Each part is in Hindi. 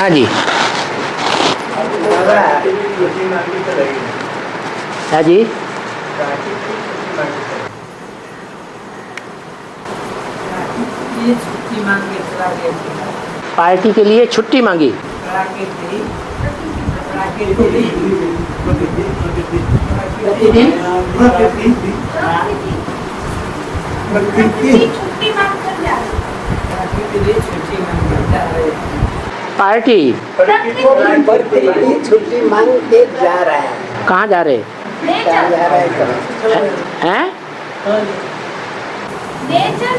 हाँ जी, हाँ जी, पार्टी के लिए छुट्टी मांगी। पार्टी छुट्टी मांग के जा रहा है। कहाँ जा रहे हैं?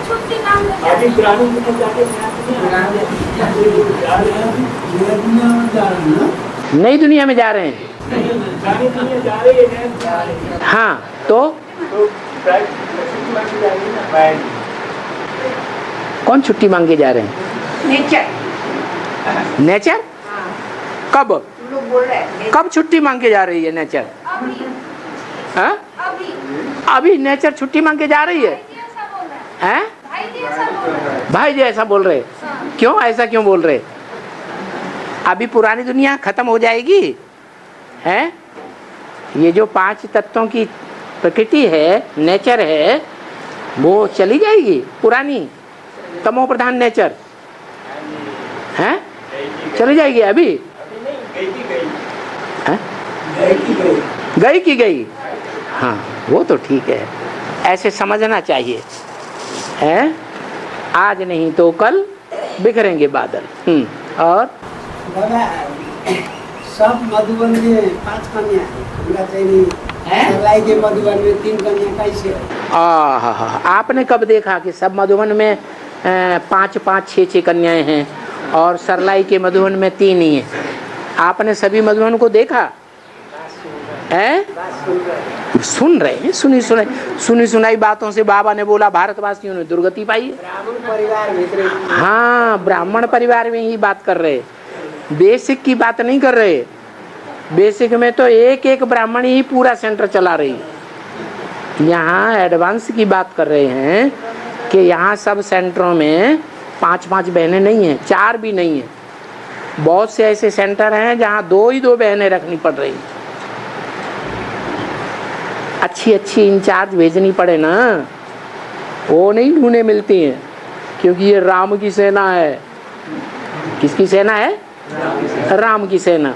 छुट्टी मांग नई दुनिया में जा रहे हैं। हाँ तो कौन छुट्टी मांग के जा रहे हैं? नेचर। नेचर? कब? लोग बोल रहे हैं कब छुट्टी मांग के जा रही है नेचर? हाँ? अभी नेचर छुट्टी मांग के जा रही है? हैं? भाई जी ऐसा बोल रहे? क्यों ऐसा क्यों बोल रहे? अभी पुरानी दुनिया खत्म हो जाएगी है? ये जो 5 तत्वों की प्रकृति है, नेचर है, वो चली जाएगी पुरानी तमो प्रधान नेचर है? चली जाएगी अभी? गई की गई। हाँ वो तो ठीक है, ऐसे समझना चाहिए है? आज नहीं तो कल बिखरेंगे बादल। और सब मधुबन में 5 कन्या है, सरलाई के मधुबन में 3 कन्या कैसे? आपने कब देखा कि सब मधुबन में 5-5, 6-6 कन्याएं हैं और सरलाई के मधुबन में 3 ही हैं? आपने सभी मधुबन को देखा है? सुन रहे हैं, सुनी सुनाई बातों से बाबा ने बोला भारतवासियों ने दुर्गति पाई। ब्राह्मण परिवार हाँ ब्राह्मण परिवार में ही बात कर रहे, बेसिक की बात नहीं कर रहे। बेसिक में तो एक ब्राह्मण ही पूरा सेंटर चला रही। यहाँ एडवांस की बात कर रहे हैं कि यहाँ सब सेंटरों में 5-5 बहनें नहीं हैं, 4 भी नहीं है। बहुत से ऐसे सेंटर हैं जहाँ 2 ही 2 बहनें रखनी पड़ रही। अच्छी इंचार्ज भेजनी पड़े ना, वो नहीं ढूंढे मिलती हैं, क्योंकि ये राम की सेना है। किसकी सेना है? राम की सेना।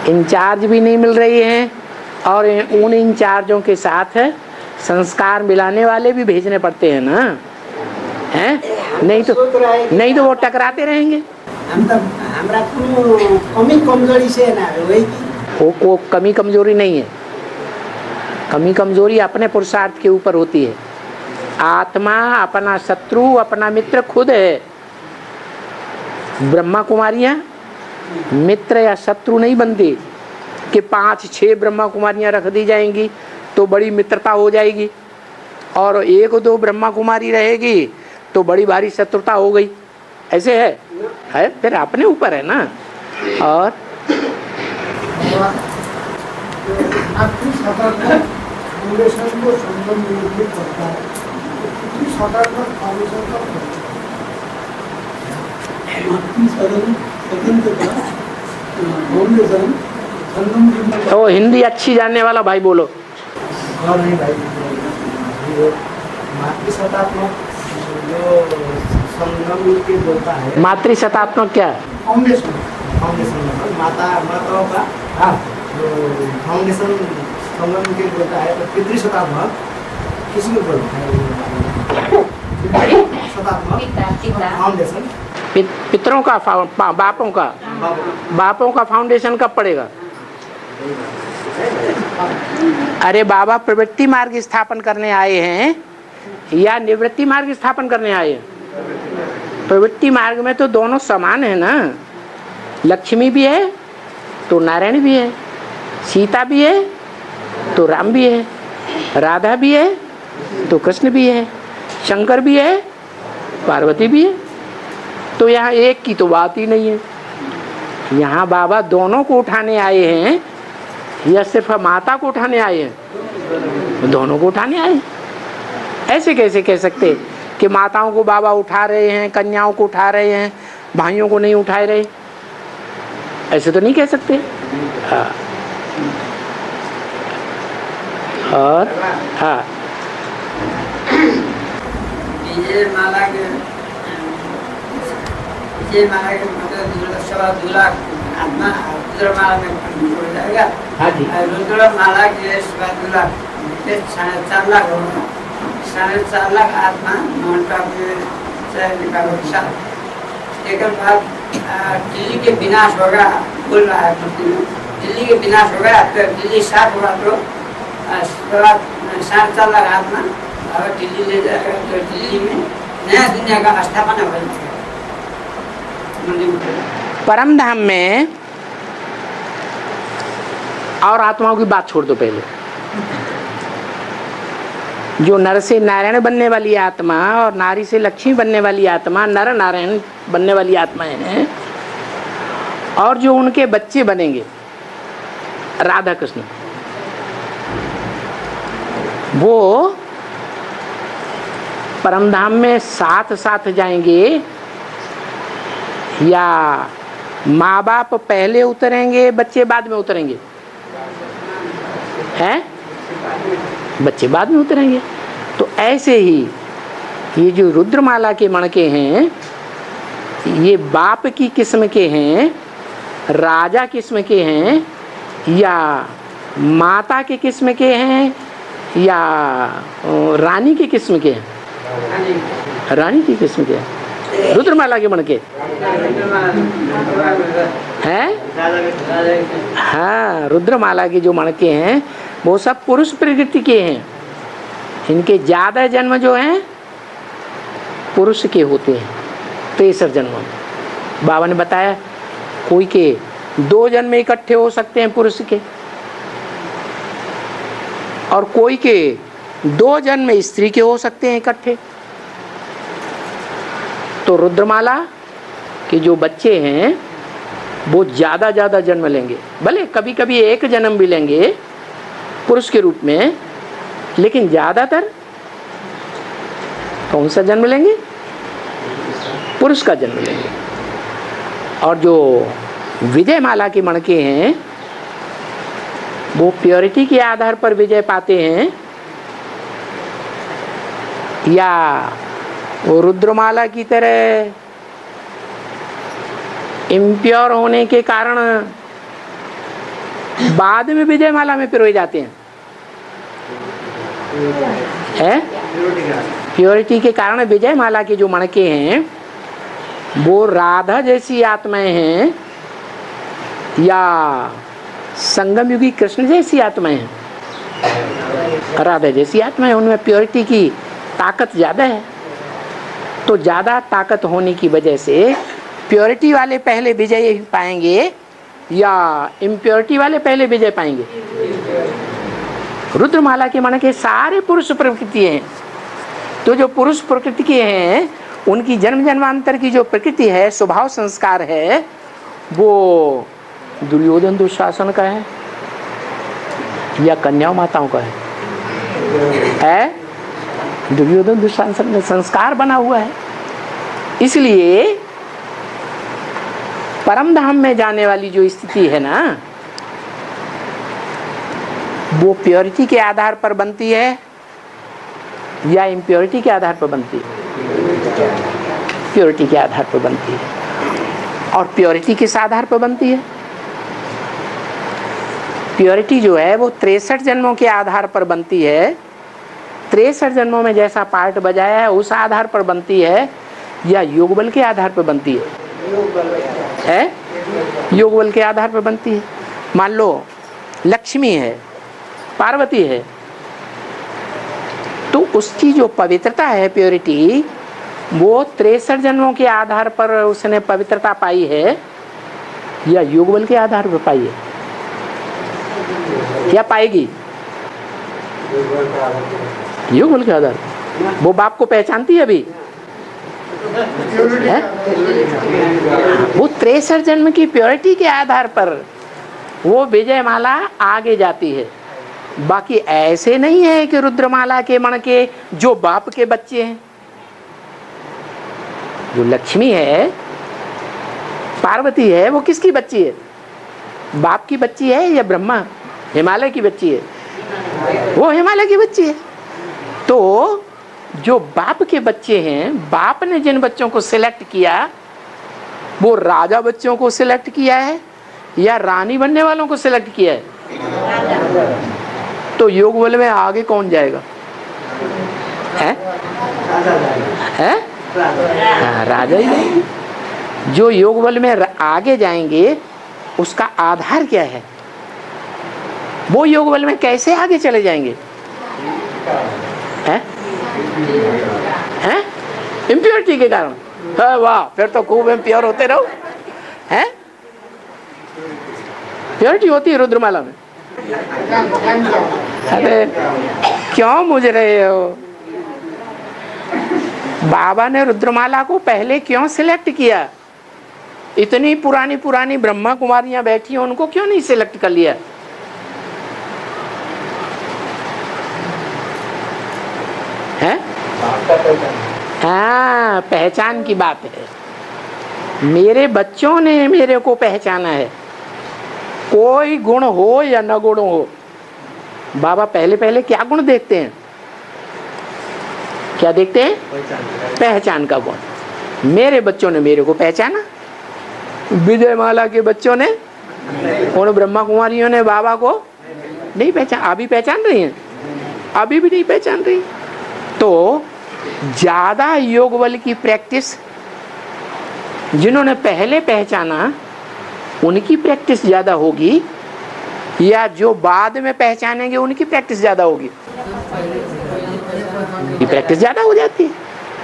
इंचार्ज भी नहीं मिल रही हैं और उन इंचार्जों के साथ संस्कार मिलाने वाले भी भेजने पड़ते हैं ना, हैं? नहीं तो वो टकराते रहेंगे। कमी कमजोरी से ना वो कमी कमजोरी नहीं है। कमी कमजोरी अपने पुरुषार्थ के ऊपर होती है। आत्मा अपना शत्रु अपना मित्र खुद है। ब्रह्मा कुमारियां मित्र या शत्रु नहीं बनती कि 5-6 ब्रह्मा कुमारियां रख दी जाएंगी तो बड़ी मित्रता हो जाएगी और 1-2 ब्रह्मा कुमारी रहेगी तो बड़ी भारी शत्रुता हो गई। ऐसे है फिर अपने ऊपर है ना। और तो हिंदी अच्छी जानने वाला भाई बोलो। मातृशतात्मक क्या है? फाउंडेशन संगम के बोलता है तो पितृशतात्मक किसी को बोलता है? फाउंडेशन पितरों का बापों का फाउंडेशन कब पड़ेगा? अरे बाबा प्रवृत्ति मार्ग स्थापन करने आए हैं या निवृत्ति मार्ग स्थापन करने आए हैं? प्रवृत्ति मार्ग में तो दोनों समान है ना। लक्ष्मी भी है तो नारायण भी है, सीता भी है तो राम भी है, राधा भी है तो कृष्ण भी है, शंकर भी है पार्वती भी है। तो यहाँ एक की तो बात ही नहीं है। यहाँ बाबा दोनों को उठाने आए हैं या सिर्फ माता को उठाने आए हैं? दोनों को उठाने आए हैं। ऐसे कैसे कह सकते कि माताओं को बाबा उठा रहे हैं, कन्याओं को उठा रहे हैं, भाइयों को नहीं उठा रहे, ऐसे तो नहीं कह सकते। हाँ। और हाँ, विजय माला के मतलब 2 लाख आत्मा रुद्र माला में हो जाएगा। हाँ जी। रुद्र माला के 2 लाख 4.5 लाख होगा। 4.5 लाख आत्मा मोहनका से निकालो साथ। एक बाद दिल्ली के विनाश होगा, बोल रहा है दिल्ली के विनाश होगा, तो दिल्ली साफ होगा तो 4.5 लाख आत्मा अगर दिल्ली ले जाएगा तो दिल्ली में नया दुनिया का स्थापना हो जाएगा। परम धाम में और आत्माओं की बात छोड़ दो, पहले जो नर से नारायण बनने वाली आत्मा और नारी से लक्ष्मी बनने वाली आत्मा, नर नारायण बनने वाली आत्माएं हैं, और जो उनके बच्चे बनेंगे राधा कृष्ण, वो परमधाम में साथ साथ जाएंगे या माँ बाप पहले उतरेंगे, बच्चे बाद में उतरेंगे? हैं? बच्चे बाद में उतरेंगे। तो ऐसे ही ये जो रुद्रमाला के मणके हैं, ये बाप की किस्म के हैं, राजा किस्म के हैं, या माता के किस्म के हैं, या रानी की किस्म के हैं? रानी की किस्म के हैं रुद्रमाला के मणके हैं। हाँ, रुद्रमाला के जो मणके हैं वो सब पुरुष प्रकृति के हैं। इनके ज्यादा जन्म जो हैं पुरुष के होते हैं, 63 जन्म। बाबा ने बताया कोई के 2 जन्म इकट्ठे हो सकते हैं पुरुष के, और कोई के 2 जन्म स्त्री के हो सकते हैं इकट्ठे। तो रुद्रमाला के जो बच्चे हैं वो ज्यादा जन्म लेंगे, भले कभी कभी 1 जन्म भी लेंगे पुरुष के रूप में, लेकिन ज्यादातर कौन सा जन्म लेंगे? पुरुष का जन्म लेंगे। और जो विजय माला के मणके हैं वो प्योरिटी के आधार पर विजय पाते हैं, या वो रुद्रमाला की तरह इम्प्योर होने के कारण बाद में विजय माला में पिरोए जाते हैं? है? प्योरिटी के कारण विजय माला के जो मणके हैं वो राधा जैसी आत्माएं हैं, या संगम युगी कृष्ण जैसी आत्माएं हैं? राधा जैसी आत्माएं, उनमें प्योरिटी की ताकत ज्यादा है। तो ज्यादा ताकत होने की वजह से प्योरिटी वाले पहले विजय पाएंगे या इम्प्योरिटी वाले पहले विजय पाएंगे? रुद्रमाला के मणके सारे पुरुष प्रकृति हैं। तो जो पुरुष प्रकृति के हैं उनकी जन्म जन्मांतर की जो प्रकृति है, स्वभाव संस्कार है, वो दुर्योधन दुशासन का है या कन्या माताओं का है? दुर्योधन दुशासन में संस्कार बना हुआ है। इसलिए परम धाम में जाने वाली जो स्थिति है ना, वो प्योरिटी के आधार पर बनती है या इम्प्योरिटी के आधार पर बनती है? प्योरिटी के आधार पर बनती है। और प्योरिटी किस आधार पर बनती है? प्योरिटी जो है वो 63 जन्मों के आधार पर बनती है। 63 जन्मों में जैसा पार्ट बजाया है उस आधार पर बनती है, या योग बल के आधार पर बनती है? योग बल के आधार पर बनती है। मान लो लक्ष्मी है, पार्वती है, तो उसकी जो पवित्रता है, प्योरिटी, वो 63 जन्मों के आधार पर उसने पवित्रता पाई है, या योग बल के आधार पर पाई है? क्या पाएगी? योग बल के आधार। वो बाप को पहचानती है अभी? है? वो 63 जन्म की प्योरिटी के आधार पर वो विजय माला आगे जाती है। बाकी ऐसे नहीं है कि रुद्रमाला के मणके जो बाप के बच्चे हैं, जो लक्ष्मी है, पार्वती है, वो किसकी बच्ची है? बाप की बच्ची है या ब्रह्मा हिमालय की बच्ची है? वो हिमालय की बच्ची है। तो जो बाप के बच्चे हैं, बाप ने जिन बच्चों को सिलेक्ट किया, वो राजा बच्चों को सिलेक्ट किया है या रानी बनने वालों को सिलेक्ट किया है? तो योग बल में आगे कौन जाएगा? है? हाँ, राजा ही जाएंगे। जो योग बल में आगे जाएंगे उसका आधार क्या है? वो योग बल में कैसे आगे चले जाएंगे? हैं? हैं? इम्प्योरिटी के कारण। है, वाह, फिर तो खूब इम्प्योर होते रहो। हैं? प्योरिटी होती है रुद्रमाला में। अरे क्यों मुझ रहे हो? बाबा ने रुद्रमाला को पहले क्यों सिलेक्ट किया? इतनी पुरानी पुरानी ब्रह्मा कुमारियां बैठी हैं, उनको क्यों नहीं सिलेक्ट कर लिया? है? हाँ, पहचान की बात है। मेरे बच्चों ने मेरे को पहचाना है, कोई गुण हो या न गुण हो। बाबा पहले पहले क्या गुण देखते हैं? क्या देखते हैं? पहचान का गुण। मेरे बच्चों ने मेरे को पहचाना, विजयमाला के बच्चों ने, उन ब्रह्मा कुमारियों ने बाबा को नहीं पहचान। अभी पहचान रही हैं? अभी भी नहीं पहचान रही। तो ज्यादा योग बल की प्रैक्टिस जिन्होंने पहले पहचाना उनकी प्रैक्टिस ज्यादा होगी या जो बाद में पहचानेंगे उनकी प्रैक्टिस ज्यादा होगी? ये प्रैक्टिस ज्यादा हो जाती है,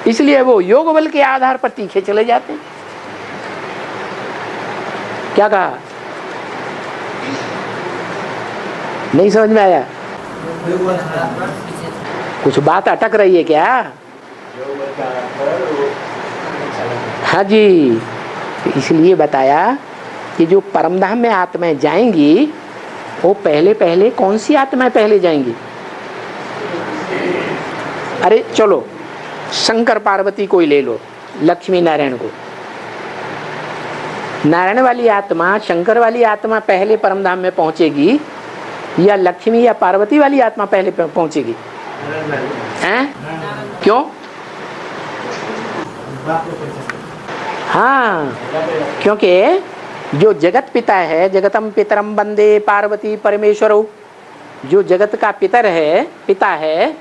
इसलिए वो योग बल के आधार पर तीखे चले जाते हैं। क्या कहा? नहीं समझ में आया? कुछ बात अटक रही है क्या? हाँ जी, इसलिए बताया कि जो परमधाम में आत्माएं जाएंगी वो पहले पहले कौन सी आत्माएं पहले जाएंगी? अरे चलो शंकर पार्वती को ही ले लो, लक्ष्मी नारायण को। नारायण वाली आत्मा, शंकर वाली आत्मा पहले परमधाम में पहुंचेगी या लक्ष्मी या पार्वती वाली आत्मा पहले पहुंचेगी? हैं? क्यों? हाँ, क्योंकि जो जगत पिता है, जगतम पितरम वंदे पार्वती परमेश्वरौ, जो जगत का पिता है,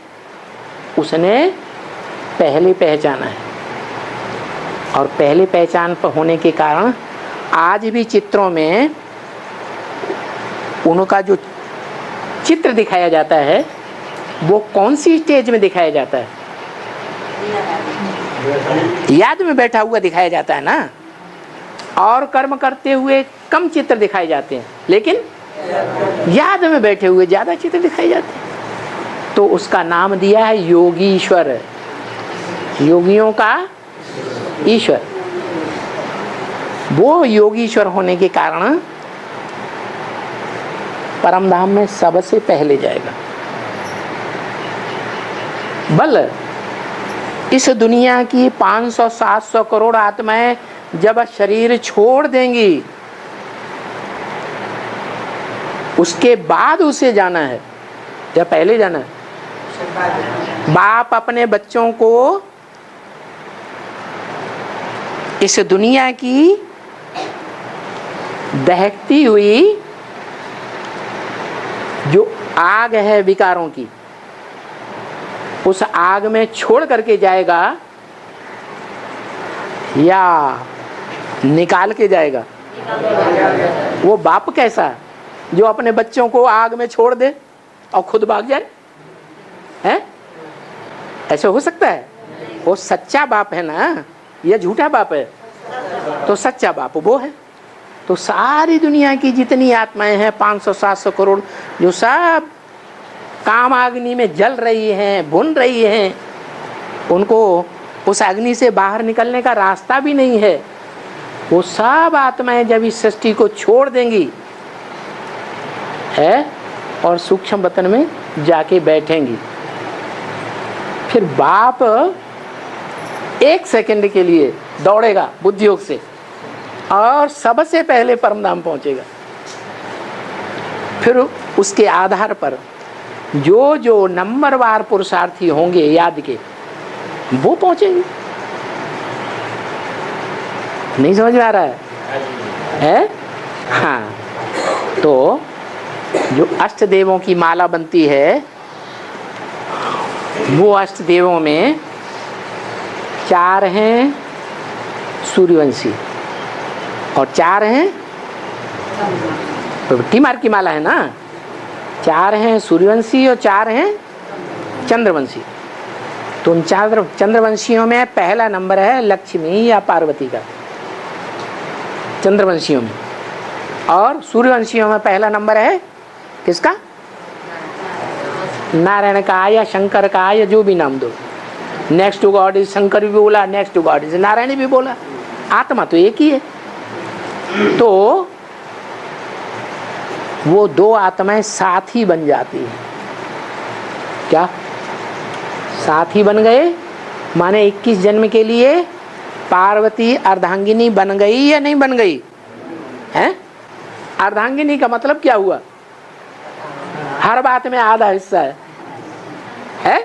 उसने पहले पहचाना है। और पहले पहचान पर होने के कारण आज भी चित्रों में उनका जो चित्र दिखाया जाता है वो कौन सी स्टेज में दिखाया जाता है? याद में बैठा हुआ दिखाया जाता है ना। और कर्म करते हुए कम चित्र दिखाए जाते हैं, लेकिन याद में बैठे हुए ज्यादा चित्र दिखाए जाते हैं। तो उसका नाम दिया है योगीश्वर, योगियों का ईश्वर। वो योगीश्वर होने के कारण परमधाम में सबसे पहले जाएगा। बल इस दुनिया की 500-700 करोड़ आत्माएं जब शरीर छोड़ देंगी उसके बाद उसे जाना है या पहले जाना है? बाप अपने बच्चों को इस दुनिया की दहकती हुई जो आग है विकारों की, उस आग में छोड़ करके जाएगा या निकाल के जाएगा? वो बाप कैसा जो अपने बच्चों को आग में छोड़ दे और खुद भाग जाए? हैं? ऐसे हो सकता है? वो सच्चा बाप है ना, ये झूठा बाप है? तो सच्चा बाप वो है। तो सारी दुनिया की जितनी आत्माएं हैं 500-700 करोड़, जो सब काम अग्नि में जल रही हैं, भुन रही हैं, उनको उस अग्नि से बाहर निकलने का रास्ता भी नहीं है। वो सब आत्माएं जब इस सृष्टि को छोड़ देंगी है और सूक्ष्म वतन में जाके बैठेंगी, फिर बाप 1 सेकंड के लिए दौड़ेगा बुद्धि योग से और सबसे पहले परम धाम पहुंचेगा। फिर उसके आधार पर जो जो नंबरवार पुरुषार्थी होंगे याद के, वो पहुंचेंगे। नहीं समझ में आ रहा है? हाँ, तो जो अष्ट देवों की माला बनती है, वो अष्ट देवों में 4 हैं सूर्यवंशी और 4 हैं प्रवृत्ति मार्ग की माला है ना। 4 हैं सूर्यवंशी और 4 हैं चंद्रवंशी। तो उन 4 चंद्रवंशियों में पहला नंबर है लक्ष्मी या पार्वती का, चंद्रवंशियों में। और सूर्यवंशियों में पहला नंबर है किसका? नारायण का या शंकर का, या जो भी नाम दो। Next to God is Shankar भी बोला, next to God is Narayan भी बोला। आत्मा तो एक ही है। तो वो 2 आत्माएं साथ ही बन जाती है। क्या साथ ही बन गए? माने 21 जन्म के लिए पार्वती अर्धांगिनी बन गई या नहीं बन गई? हैं? अर्धांगिनी का मतलब क्या हुआ? हर बात में आधा हिस्सा है?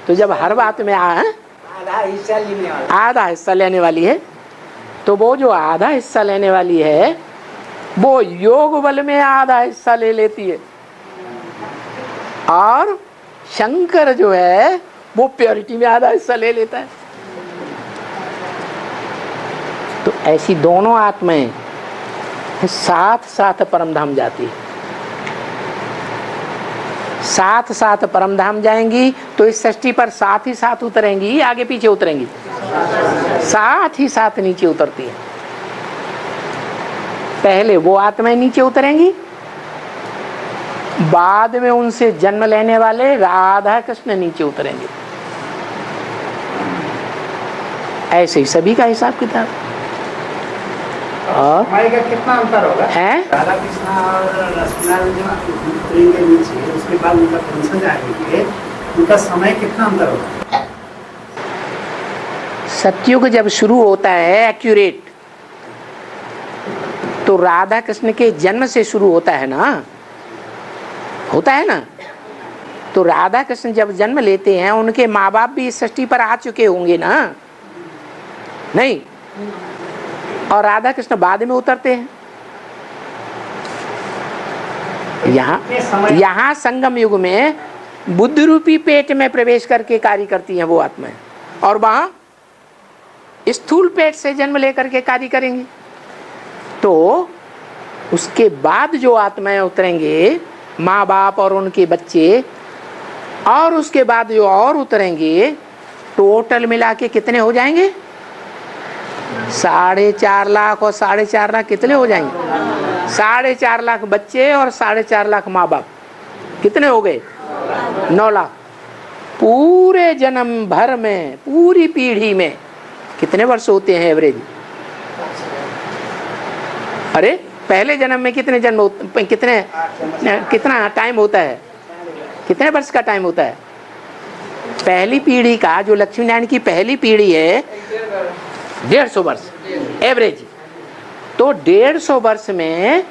तो जब हर बात में आधा हिस्सा लेने वाली है, तो वो जो आधा हिस्सा लेने वाली है वो योग बल में आधा हिस्सा ले लेती है, और शंकर जो है वो प्योरिटी में आधा हिस्सा ले लेता है। तो ऐसी दोनों आत्माएं साथ साथ परमधाम जाती है। साथ साथ परमधाम जाएंगी तो इस सृष्टि पर साथ ही साथ उतरेंगी, आगे पीछे उतरेंगी? साथ ही साथ नीचे उतरती है। पहले वो आत्माएं नीचे उतरेंगी, बाद में उनसे जन्म लेने वाले राधा कृष्ण नीचे उतरेंगे। ऐसे ही सभी का हिसाब किताब। और का कितना अंतर होगा? है राधा कृष्ण और लक्ष्मीनारायण जो उतरेंगे नीचे, उसके बाद उनका फंक्शन जाएंगे, उनका समय कितना अंतर होगा? सतयुग जब शुरू होता है एक्यूरेट, तो राधा कृष्ण के जन्म से शुरू होता है ना, होता है ना। तो राधा कृष्ण जब जन्म लेते हैं, उनके माँ बाप भी इस सृष्टि पर आ चुके होंगे ना, नहीं? और राधा कृष्ण बाद में उतरते हैं। यहाँ संगम युग में बुद्ध रूपी पेट में प्रवेश करके कार्य करती हैं वो आत्माएं, और वहां स्थूल पेट से जन्म लेकर के कार्य करेंगे। तो उसके बाद जो आत्माएं उतरेंगे, माँ बाप और उनके बच्चे, और उसके बाद जो और उतरेंगे, टोटल मिला के कितने हो जाएंगे? 4.5 लाख और 4.5 लाख कितने हो जाएंगे? 4.5 लाख बच्चे और 4.5 लाख माँ बाप, कितने हो गए? 9 लाख। पूरे जन्म भर में, पूरी पीढ़ी में कितने वर्ष होते हैं एवरेज? अरे पहले जन्म में कितने जन्म, कितना टाइम होता है? कितने वर्ष का टाइम होता है? पहली पीढ़ी का, जो लक्ष्मी नारायण की पहली पीढ़ी है, 150 वर्ष एवरेज। तो 150 वर्ष में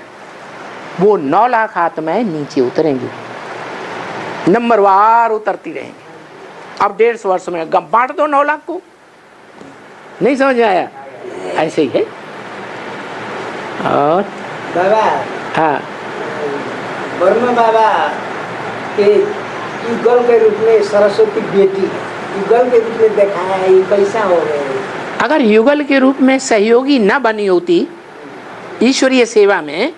वो 9 लाख आत्माएं नीचे उतरेंगी, नंबरवार उतरती रहेंगी। अब 150 वर्ष में बांट दो 9 लाख को। नहीं समझ आया? ऐसे ही है। और बाबा, हाँ, वर्मा बाबा के युगल के रूप में सरस्वती बेटी युगल के रूप में दिखाया है, ये कैसा हो गए? अगर युगल के रूप में सहयोगी न बनी होती ईश्वरीय सेवा में,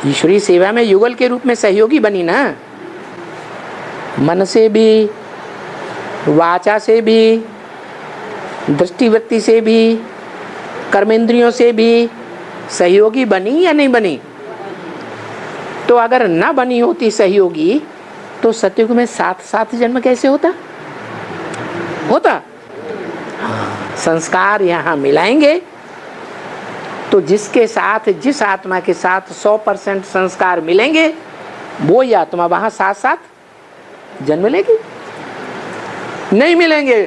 ईश्वरीय सेवा में युगल के रूप में सहयोगी बनी ना, मन से भी, वाचा से भी, दृष्टिवृत्ति से भी, कर्मेंद्रियों से भी सहयोगी बनी या नहीं बनी? तो अगर न बनी होती सहयोगी, तो सतयुग में 7 जन्म कैसे होता? संस्कार यहाँ मिलाएंगे तो जिसके साथ, जिस आत्मा के साथ 100% संस्कार मिलेंगे, वो ही आत्मा वहां 7 जन्म लेगी। नहीं मिलेंगे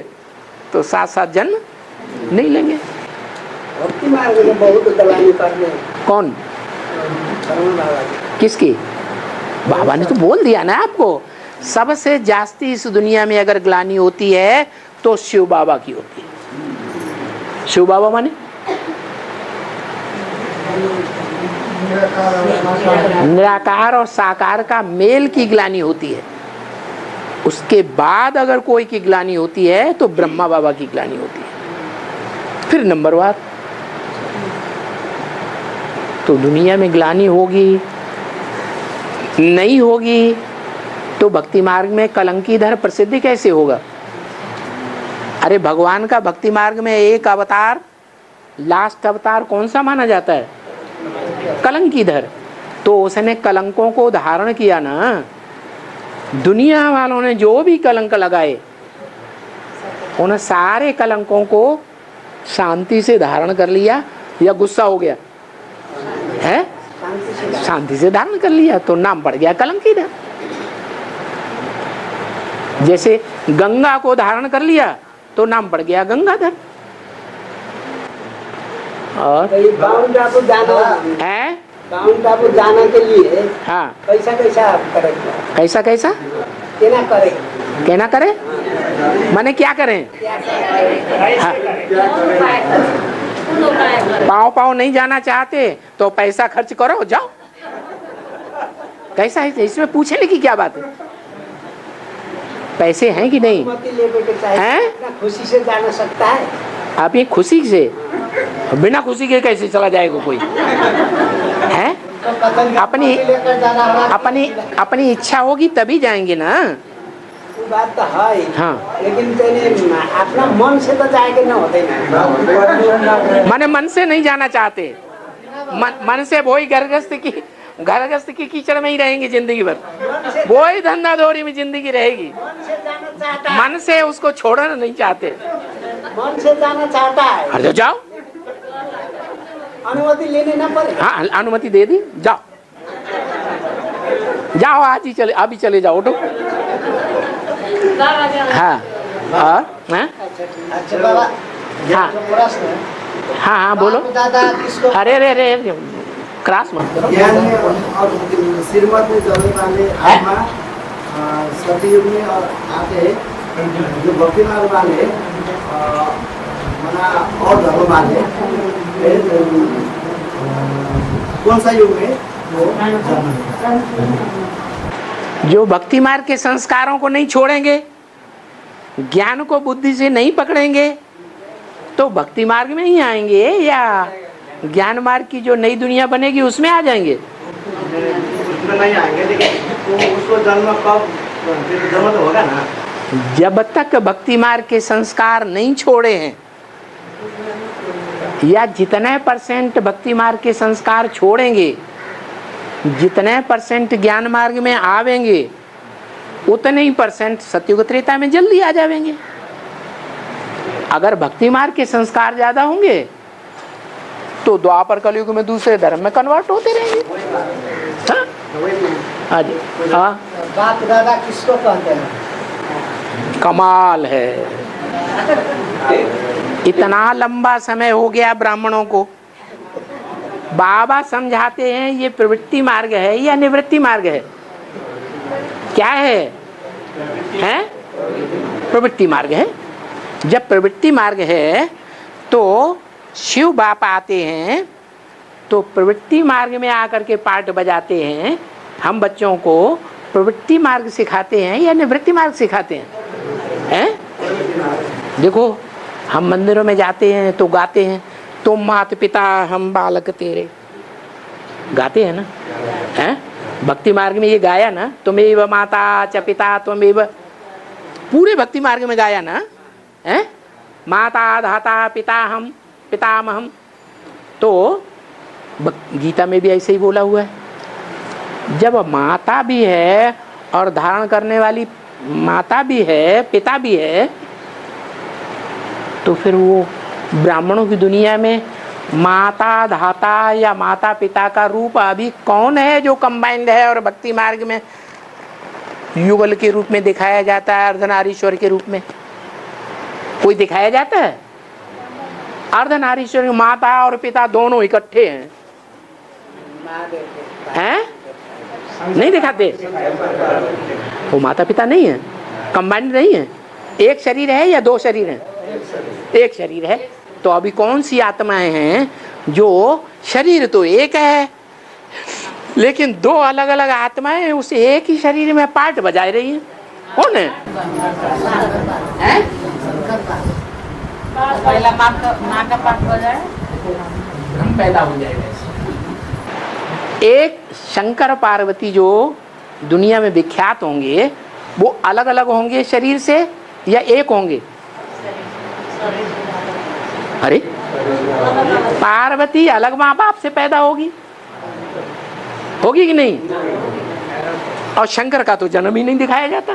तो 7 जन्म नहीं लेंगे। भक्ति मार्ग में बहुत गलानी करने कौन? ब्रह्म बाबा जी। किसकी? बाबा ने तो बोल दिया ना आपको, सबसे जास्ती इस दुनिया में अगर ग्लानी होती है तो शिव बाबा की होती है। शिव बाबा माने निराकार और साकार का मेल की ग्लानी होती है। उसके बाद अगर कोई की ग्लानी होती है तो ब्रह्मा बाबा की ग्लानी होती है। फिर नंबरवार तो दुनिया में ग्लानी होगी नहीं होगी तो भक्ति मार्ग में कलंकीधर प्रसिद्धि कैसे होगा? अरे भगवान का भक्ति मार्ग में एक अवतार, लास्ट अवतार कौन सा माना जाता है? कलंकीधर। तो उसने कलंकों को धारण किया ना। दुनिया वालों ने जो भी कलंक लगाए उन सारे कलंकों को शांति से धारण कर लिया या गुस्सा हो गया है? शांति से धारण कर लिया तो नाम पड़ गया कलंकीधर। जैसे गंगा को धारण कर लिया तो नाम पड़ गया गंगाधर। और बाउंड टापू जाना है, बाउंड टापू जाने के लिए हाँ कैसा कैसा करेगा? कैसा कैसा केना करे? कहना करे माने क्या करें? हाँ। पाँव पाँव नहीं जाना चाहते तो पैसा खर्च करो जाओ। कैसा है इसमें पूछने की क्या बात है? पैसे हैं कि नहीं हैं? खुशी से जाना सकता है। आप ये खुशी से, बिना खुशी के कैसे चला जाएगा कोई है? अपनी अपनी अपनी इच्छा होगी तभी जाएंगे ना। वो बात तो है हाँ, लेकिन अपना मन से तो जाएंगे ना होते ना। माने मन से नहीं जाना चाहते, मन से वही घरगस्त की कीचड़ में ही रहेंगे जिंदगी भर, वही धंधा दौरी में जिंदगी रहेगी। मन से उसको छोड़ना नहीं चाहते। मन से जाना चाहता है। अरे जाओ, अनुमति लेने ना पड़े। हाँ अनुमति दे दी, जाओ जाओ आज ही चले, अभी चले जाओ उठो। हाँ और हाँ अच्छा बाबा हाँ प्रश्न है। हाँ हाँ बोलो। दादा किसको? अरे रे रे क्रॉस मत करो। ज्ञान में और श्रीमत में चलने वाले आत्मा सतयुग में और आते जो भक्ति मार्ग वाले मना और धर्म वाले कौन सा युग में वो जो भक्ति मार्ग के संस्कारों को नहीं छोड़ेंगे, ज्ञान को बुद्धि से नहीं पकड़ेंगे तो भक्ति मार्ग में ही आएंगे या ज्ञान मार्ग की जो नई दुनिया बनेगी उसमें आ जाएंगे? उसमें नहीं आएंगे, लेकिन उसको जन्म कब जन्म तो होगा ना। जब तक भक्ति मार्ग के संस्कार नहीं छोड़े हैं या जितने % भक्ति मार्ग के संस्कार छोड़ेंगे, जितने % ज्ञान मार्ग में आवेंगे उतने ही % सतयुग त्रेता में जल्दी आ जाएंगे। अगर भक्ति मार्ग के संस्कार ज्यादा होंगे तो द्वापर कलयुग में दूसरे धर्म में कन्वर्ट होते रहेंगे। हाँ? हाँ जी हाँ। बाप दादा किसको कहते हैं? कमाल है, इतना लंबा समय हो गया ब्राह्मणों को। बाबा समझाते हैं ये प्रवृत्ति मार्ग है या निवृत्ति मार्ग है? क्या है? हैं? प्रवृत्ति मार्ग है। जब प्रवृत्ति मार्ग है तो शिव बाबा आते हैं तो प्रवृत्ति मार्ग में आकर के पाठ बजाते हैं। हम बच्चों को प्रवृत्ति मार्ग सिखाते हैं या निवृत्ति मार्ग सिखाते हैं? देखो हम मंदिरों में जाते हैं तो गाते हैं, तुम माता पिता हम बालक तेरे, गाते हैं ना। हैं? भक्ति मार्ग में ये गाया ना, तुमेव माता च पिता त्वमेव, पूरे भक्ति मार्ग में गाया ना। हैं? माता धाता पिता हम पितामहम, तो गीता में भी ऐसे ही बोला हुआ है। जब माता भी है और धारण करने वाली माता भी है, पिता भी है, तो फिर वो ब्राह्मणों की दुनिया में माता धाता या माता पिता का रूप अभी कौन है जो कंबाइंड है और भक्ति मार्ग में युगल के रूप में दिखाया जाता है, अर्धनारीश्वर के रूप में कोई दिखाया जाता है? अर्धनारीश्वर माता और पिता दोनों इकट्ठे हैं, हैं? नहीं दिखाते? वो माता पिता नहीं है, कंबाइंड नहीं है, एक शरीर है या दो शरीर हैं? एक शरीर है। तो अभी कौन सी आत्माएं हैं जो शरीर तो एक है लेकिन दो अलग अलग आत्माएं उस एक ही शरीर में पार्ट बजा रही हैं? कौन है? पहला माँ का पाठ बजाए हम पैदा हो जाएगा। एक शंकर पार्वती जो दुनिया में विख्यात होंगे वो अलग अलग होंगे शरीर से या एक होंगे? अरे पार्वती अलग माँ बाप से पैदा होगी कि नहीं? और शंकर का तो जन्म ही नहीं दिखाया जाता।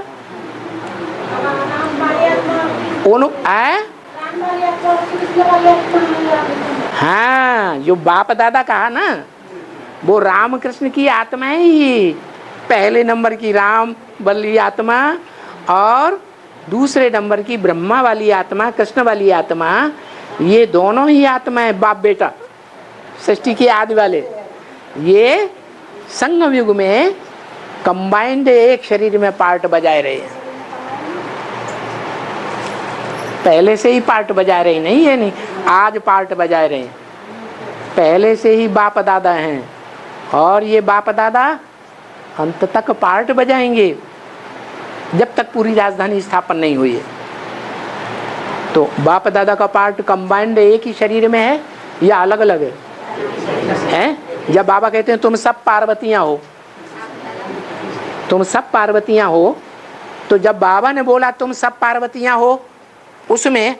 हाँ, जो बाप दादा कहा ना, वो राम कृष्ण की आत्माएं ही, पहले नंबर की राम वाली आत्मा और दूसरे नंबर की ब्रह्मा वाली आत्मा, कृष्ण वाली आत्मा, ये दोनों ही आत्माएं बाप बेटा सृष्टि के आदि वाले, ये संगम युग में कंबाइंड एक शरीर में पार्ट बजाए रहे हैं। पहले से ही पार्ट बजा रहे नहीं है, नहीं आज पार्ट बजाए रहे हैं, पहले से ही बाप दादा हैं और ये बाप दादा अंत तक पार्ट बजाएंगे जब तक पूरी राजधानी स्थापन नहीं हुई है। तो बाप दादा का पार्ट कंबाइंड एक ही शरीर में है या अलग अलग है? हैं? जब बाबा कहते हैं तुम सब पार्वतियां हो, तुम सब पार्वतियां हो, तो जब बाबा ने बोला तुम सब पार्वतियां हो उसमें,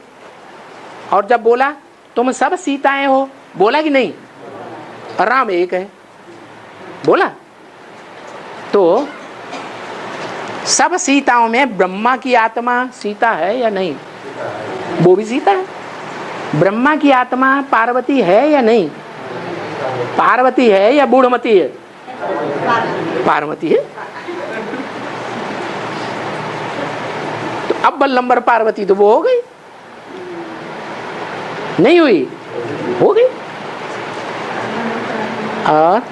और जब बोला तुम सब सीताएं हो, बोला कि नहीं? राम एक है, बोला। तो सब सीताओं में ब्रह्मा की आत्मा सीता है या नहीं? वो भी सीता है। ब्रह्मा की आत्मा पार्वती है या नहीं? पार्वती है या बूढ़मती है? पार्वती है। तो अव्वल नंबर पार्वती तो वो हो गई, नहीं हुई? हो गई। और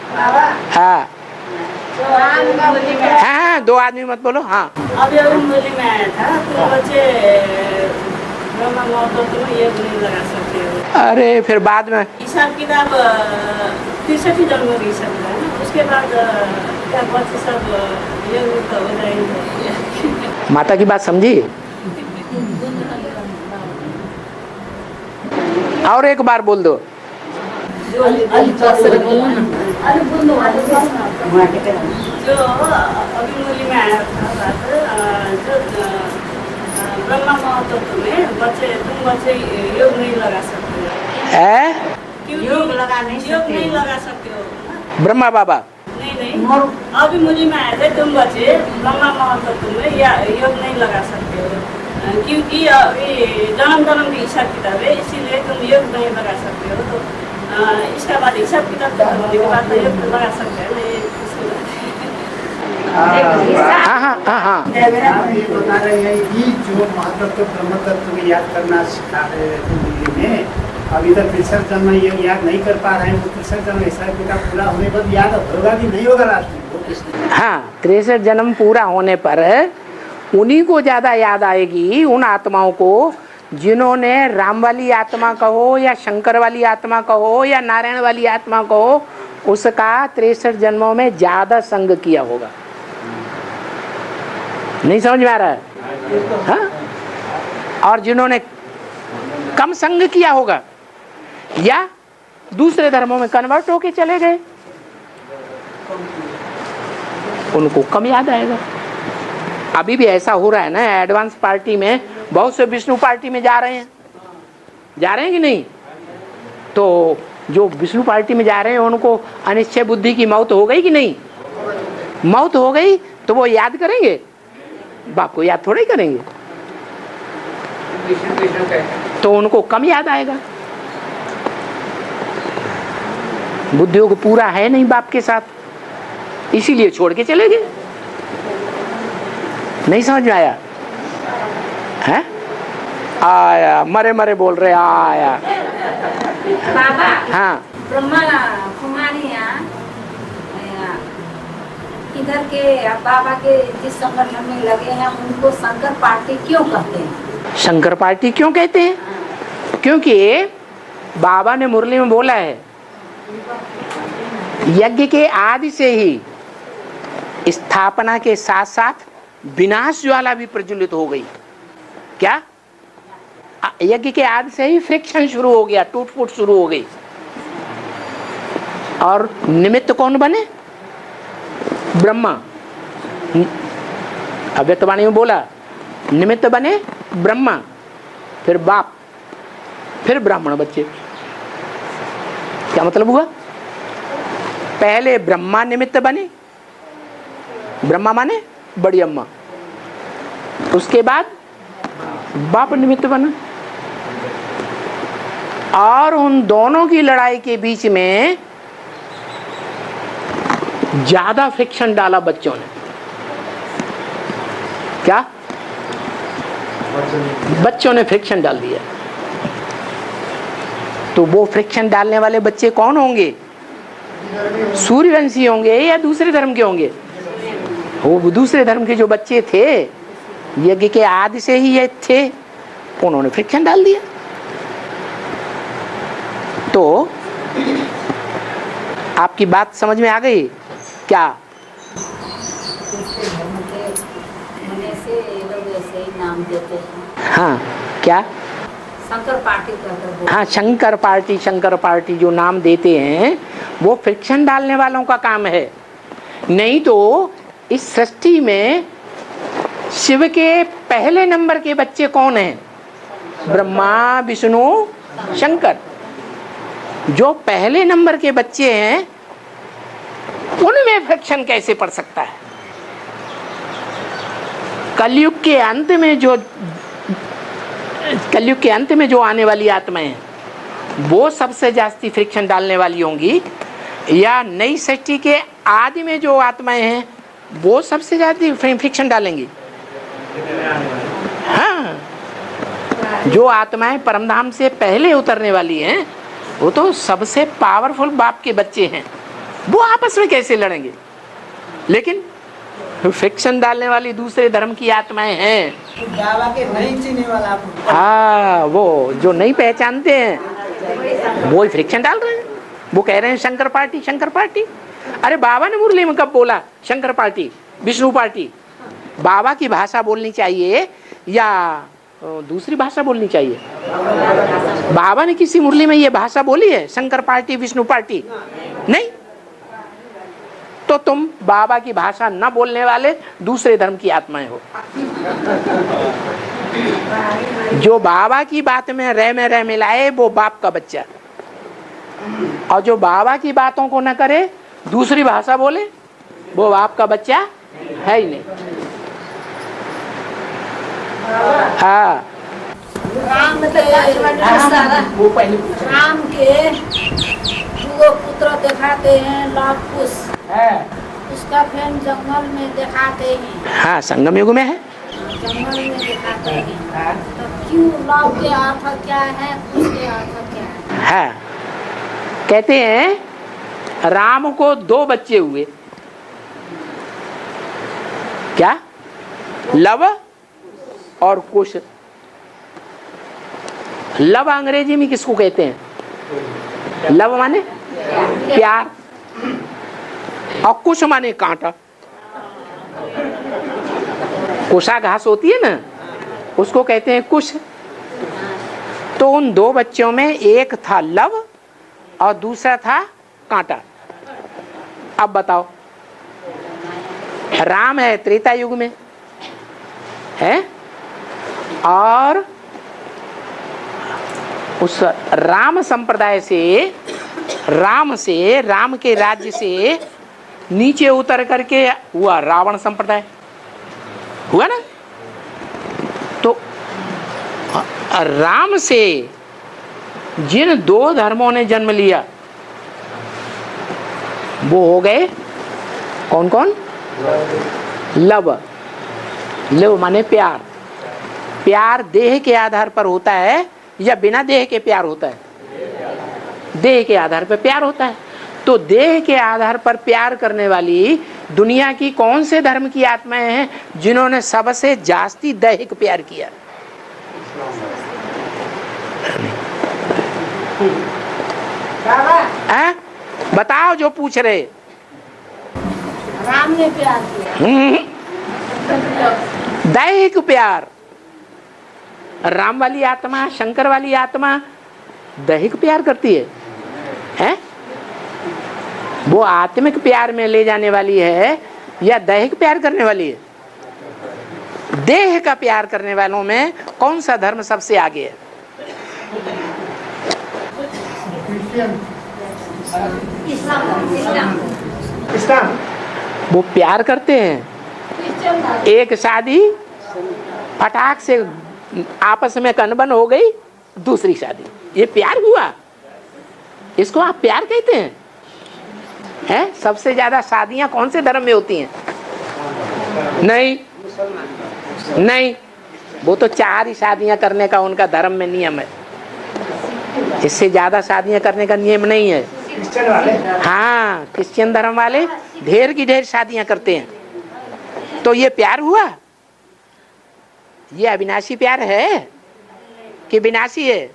हाँ हाँ, दो आदमी मत बोलो। हाँ, अभी मूली में आया था, तुम बच्चे ब्रह्मा मौत तुम ये नहीं लगा सकते हो। अरे फिर बाद में हिसाब किताब 63 जन्मों की हिसाब है ना, उसके बाद क्या बच्चे सब ये तो हो जाएंगे। माता की बात समझी? और एक बार बोल दो। जो अभी मूली में आया था बात, जो ब्रह्मा मौत तुम्हें बच्चे, तुम बच्चे योग नहीं लगा सकते हो। योग नहीं लगा सकते हो। ब्रह्मा बाबा नहीं, अभी मुझे में आए थे, तुम बच्चे ब्रह्मा मौत तुम्हें या योग नहीं लगा सकते हो, क्योंकि अभी जन्म की हिसाब किताब है, इसीलिए तुम योग नहीं लगा सकते हो। तो इसका बाद हिसाब किताब के बाद तो योग लगा सकते हैं ना, ये हाँ हाँ हाँ हाँ। आप ये बता रहे हैं कि जो महातत्व ब्रह्म तत्व को याद करना सिखा रहे हैं में, अभी तक 63 जन्म ये याद नहीं कर पा रहे हैं, वो 63 जन्म हिसाब किताब पूरा होने पर याद होगा कि नहीं होगा लास्ट में? हाँ, 63 जन्म पूरा होने पर उन्हीं को ज्यादा याद आएगी, उन आत्माओं को जिन्होंने राम वाली आत्मा कहो या शंकर वाली आत्मा कहो या नारायण वाली आत्मा कहो, उसका 63 जन्मों में ज्यादा संग किया होगा। नहीं समझ में आ रहा है? हाँ? और जिन्होंने कम संग किया होगा या दूसरे धर्मों में कन्वर्ट होके चले गए, उनको कम याद आएगा। अभी भी ऐसा हो रहा है ना, एडवांस पार्टी में बहुत से विष्णु पार्टी में जा रहे हैं कि नहीं? तो जो विष्णु पार्टी में जा रहे हैं उनको अनिश्चय बुद्धि की मौत हो गई कि नहीं? मौत हो गई तो वो याद करेंगे? बाप को याद थोड़ा ही करेंगे, तो उनको कम याद आएगा। बुद्धियोग पूरा है नहीं बाप के साथ, इसीलिए छोड़ के चले गए। नहीं समझ में आया है? आया मरे मरे बोल रहे आया। बाबा हाँ ब्रह्मा कुमारियाँ इधर के बाबा के जिस संगठन में लगे हैं उनको शंकर पार्टी क्यों कहते हैं? शंकर पार्टी क्यों कहते हैं? क्योंकि बाबा ने मुरली में बोला है यज्ञ के आदि से ही स्थापना के साथ साथ विनाश ज्वाला भी प्रज्वलित हो गई। क्या? यज्ञ के आदि से ही फ्रिक्शन शुरू हो गया, टूट फूट शुरू हो गई। और निमित्त कौन बने? ब्रह्मा। अव्यक्तवाणी में बोला निमित्त बने ब्रह्मा, फिर बाप, फिर ब्राह्मण बच्चे। क्या मतलब हुआ? पहले ब्रह्मा निमित्त बने, ब्रह्मा माने बड़ी अम्मा, उसके बाद बाप निमित्त बना। और उन दोनों की लड़ाई के बीच में ज्यादा फ्रिक्शन डाला बच्चों ने। क्या? बच्चों ने फ्रिक्शन डाल दिया। तो वो फ्रिक्शन डालने वाले बच्चे कौन होंगे? सूर्यवंशी होंगे या दूसरे धर्म के होंगे? वो दूसरे धर्म के जो बच्चे थे, यज्ञ के आदि से ही ये थे, उन्होंने फ्रिक्शन डाल दिया। तो आपकी बात समझ में आ गई क्या? दूसरे धर्म के होने से ये लोग ऐसे ही नाम देते हैं। हाँ क्या? शंकर पार्टी कहकर बोलते हैं। हाँ शंकर पार्टी जो नाम देते हैं वो फ्रिक्शन डालने वालों का काम है। नहीं तो इस सृष्टि में शिव के पहले नंबर के बच्चे कौन हैं? ब्रह्मा, विष्णु, शंकर। जो पहले नंबर के बच्चे हैं उनमें फ्रिक्शन कैसे पड़ सकता है? कलयुग के अंत में जो आने वाली आत्माएं हैं वो सबसे जास्ती फ्रिक्शन डालने वाली होंगी, या नई सृष्टि के आदि में जो आत्माएं हैं वो सबसे ज्यादा फ्रिक्शन डालेंगी? हाँ, जो आत्माएं परमधाम से पहले उतरने वाली हैं वो तो सबसे पावरफुल बाप के बच्चे हैं, वो आपस में कैसे लड़ेंगे? लेकिन फ्रिक्शन डालने वाली दूसरे धर्म की आत्माएं हैं, बाबा के नहीं चीने वाला। हाँ, वो जो नहीं पहचानते हैं वो ही फ्रिक्शन डाल रहे हैं। वो कह रहे हैं शंकर पार्टी। अरे बाबा ने मुरली में कब बोला शंकर पार्टी, विष्णु पार्टी? बाबा की भाषा बोलनी चाहिए या दूसरी भाषा बोलनी चाहिए? बाबा ने किसी मुरली में ये भाषा बोली है शंकर पार्टी, विष्णु पार्टी? नहीं। तो तुम बाबा की भाषा न बोलने वाले दूसरे धर्म की आत्माएं हो। जो बाबा की बात में रह मिलाए वो बाप का बच्चा, और जो बाबा की बातों को न करे, दूसरी भाषा बोले, वो बाप का बच्चा है ही नहीं। हाँ, राम के दो पुत्र दिखाते हैं, लाभ कुश, उसका फिर जंगल में दिखाते हैं। हाँ, संगम युग में है। जंगल में दिखाते हैं। तो क्यों लाभ के अर्थ क्या है, कुश के अर्थ क्या है? हाँ, कहते हैं राम को दो बच्चे हुए। क्या? लव और कुश। लव अंग्रेजी में किसको कहते हैं? लव माने प्यार, और कुश माने कांटा। कुशा घास होती है ना, उसको कहते हैं कुश। तो उन दो बच्चों में एक था लव और दूसरा था कांटा। अब बताओ, राम है त्रेता युग में है, और उस राम संप्रदाय से, राम के राज्य से नीचे उतर करके हुआ रावण संप्रदाय, हुआ ना? तो राम से जिन दो धर्मों ने जन्म लिया वो हो गए कौन कौन? लव माने प्यार। प्यार देह के आधार पर होता है या बिना देह के प्यार होता है? देह के आधार पर प्यार होता है। तो देह के आधार पर प्यार करने वाली दुनिया की कौन से धर्म की आत्माएं हैं जिन्होंने सबसे जास्ती दैहिक प्यार किया? बताओ जो पूछ रहे। राम ने प्यार किया। दैहिक प्यार। राम वाली आत्मा, शंकर वाली आत्मा दैहिक प्यार करती है, हैं? वो आत्मिक प्यार में ले जाने वाली है या दैहिक प्यार करने वाली है? देह का प्यार करने वालों में कौन सा धर्म सबसे आगे है? इस्लाम। वो प्यार करते हैं। एक शादी फटाक से आपस में कनबन हो गई, दूसरी शादी, ये प्यार हुआ? इसको आप प्यार कहते हैं? हैं? सबसे ज्यादा शादियां कौन से धर्म में होती हैं? नहीं नहीं, वो तो 4 ही शादियां करने का उनका धर्म में नियम है, इससे ज्यादा शादियां करने का नियम नहीं है। क्रिश्चियन वाले, हाँ, क्रिश्चियन धर्म वाले ढेर की ढेर शादियां करते हैं। तो ये प्यार हुआ? ये अविनाशी प्यार है कि विनाशी है?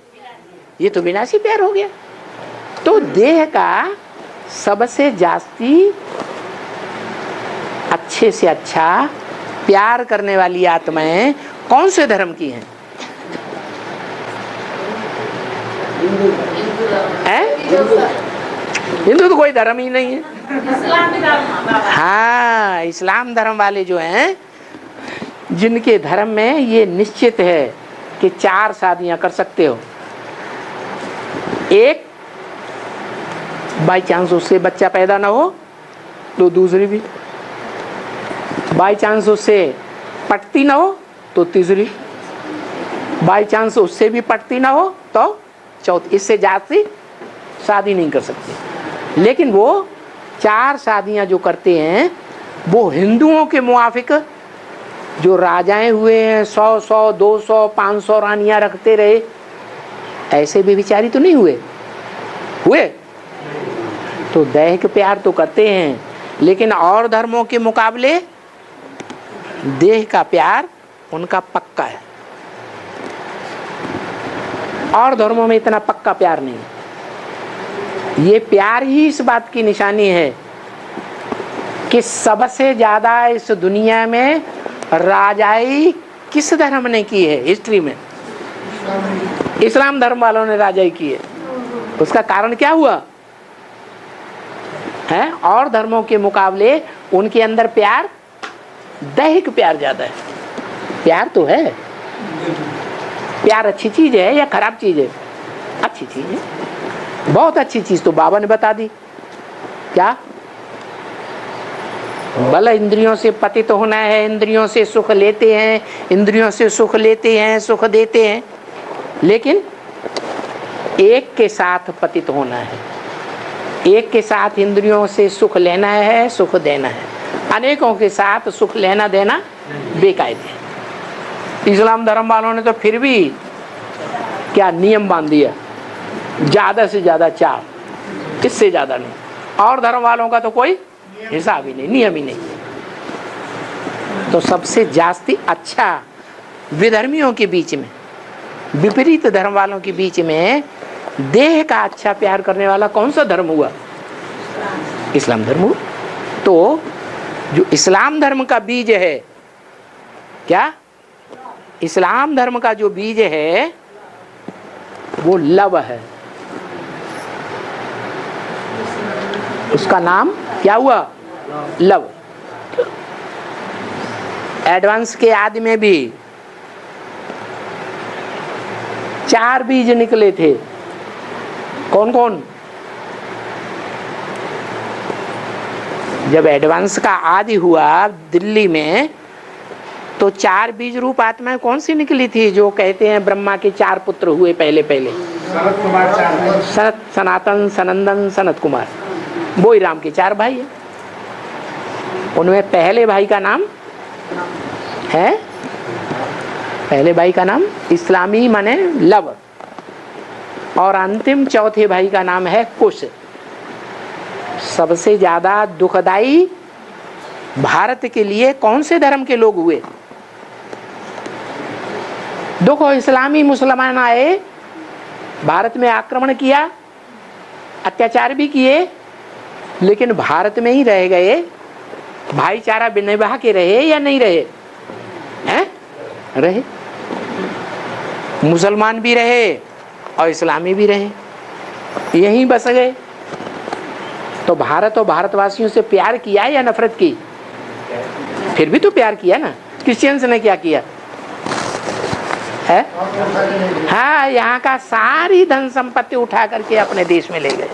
ये तो विनाशी प्यार हो गया। तो देह का सबसे जास्ती अच्छे से अच्छा प्यार करने वाली आत्माएं कौन से धर्म की हैं? हिंदू तो कोई धर्म ही नहीं है। हाँ, इस्लाम धर्म वाले जो हैं, जिनके धर्म में ये निश्चित है कि 4 शादियां कर सकते हो। एक बाई चांस उससे बच्चा पैदा ना हो तो दूसरी भी, बाई चांस उससे पटती ना हो तो तीसरी, बाई चांस उससे भी पटती ना हो तो चौथी। इससे ज्यादा शादी नहीं कर सकते। लेकिन वो 4 शादियां जो करते हैं वो हिंदुओं के मुआफिक जो राजाएं हुए हैं, 100 200 500 रानियां रखते रहे, ऐसे भी विचारी तो नहीं हुए। तो दैहिक प्यार तो करते हैं, लेकिन और धर्मों के मुकाबले देह का प्यार उनका पक्का है। और धर्मों में इतना पक्का प्यार नहीं है। ये प्यार ही इस बात की निशानी है कि सबसे ज्यादा इस दुनिया में राजाई किस धर्म ने की है? हिस्ट्री में इस्लाम धर्म वालों ने राजाई की है। उसका कारण क्या हुआ है? और धर्मों के मुकाबले उनके अंदर प्यार, दैहिक प्यार ज्यादा है। प्यार तो है। प्यार अच्छी चीज है या खराब चीज है? अच्छी चीज है, बहुत अच्छी चीज। तो बाबा ने बता दी क्या? भले इंद्रियों से पतित होना है, इंद्रियों से सुख लेते हैं, इंद्रियों से सुख लेते हैं, सुख देते हैं, लेकिन एक के साथ पतित होना है। एक के साथ इंद्रियों से सुख लेना है, सुख देना है। अनेकों के साथ सुख लेना देना बेकायदे है। इस्लाम धर्म वालों ने तो फिर भी क्या नियम बांध दिया, ज्यादा से ज्यादा 4, इससे ज्यादा नहीं। और धर्म वालों का तो कोई हिसाब ही नहीं, नियम ही नहीं। तो सबसे जास्ती अच्छा विधर्मियों के बीच में, विपरीत धर्म वालों के बीच में देह का अच्छा प्यार करने वाला कौन सा धर्म हुआ? इस्लाम धर्म हुआ। तो जो इस्लाम धर्म का बीज है, क्या इस्लाम धर्म का जो बीज है वो लव है। उसका नाम क्या हुआ? लव। एडवांस के आदि में भी 4 बीज निकले थे। कौन कौन? जब एडवांस का आदि हुआ दिल्ली में, तो 4 बीज रूप आत्माएं कौन सी निकली थी? जो कहते हैं ब्रह्मा के 4 पुत्र हुए पहले। सनत, सनातन, सनंदन, सनत कुमार, वो ही राम के 4 भाई है। उनमें पहले भाई का नाम है, पहले भाई का नाम इस्लामी माने लव, और अंतिम चौथे भाई का नाम है कुश। सबसे ज्यादा दुखदाई भारत के लिए कौन से धर्म के लोग हुए? देखो, इस्लामी मुसलमान आए, भारत में आक्रमण किया, अत्याचार भी किए, लेकिन भारत में ही रह गए। भाईचारा निभा के रहे या नहीं रहे? हैं? रहे। मुसलमान भी रहे और इस्लामी भी रहे, यहीं बस गए। तो भारत और भारतवासियों से प्यार किया या नफरत की? फिर भी तो प्यार किया ना। क्रिश्चियंस ने क्या किया है? हाँ, यहाँ का सारी धन संपत्ति उठा करके अपने देश में ले गए,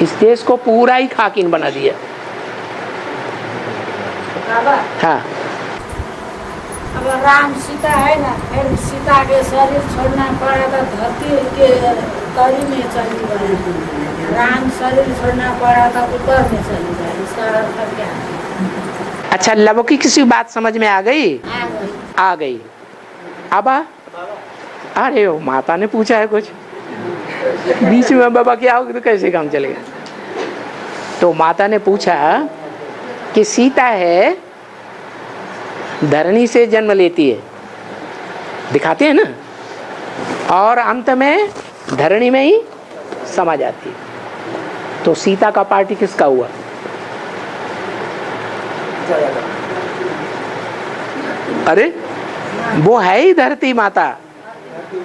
इस देश को पूरा ही खाकिन बना दिया। हाँ, अब राम सीता है ना, फिर सीता के शरीर छोड़ना पड़ा था, धरती के तरी में चली गई। राम शरीर छोड़ना पड़ा था, ऊपर में चली गई। इसका अर्थ क्या है? अच्छा, लौकिक किसी बात समझ में आ गई? आ गई। अब अरे वो माता ने पूछा है कुछ, बीच में बाबा क्या होगा तो कैसे काम चलेगा? तो माता ने पूछा कि सीता है धरणी से जन्म लेती है, दिखाते हैं ना, और अंत में धरणी में ही समा जाती है। तो सीता का पार्टी किसका हुआ? अरे वो है ही धरती माता।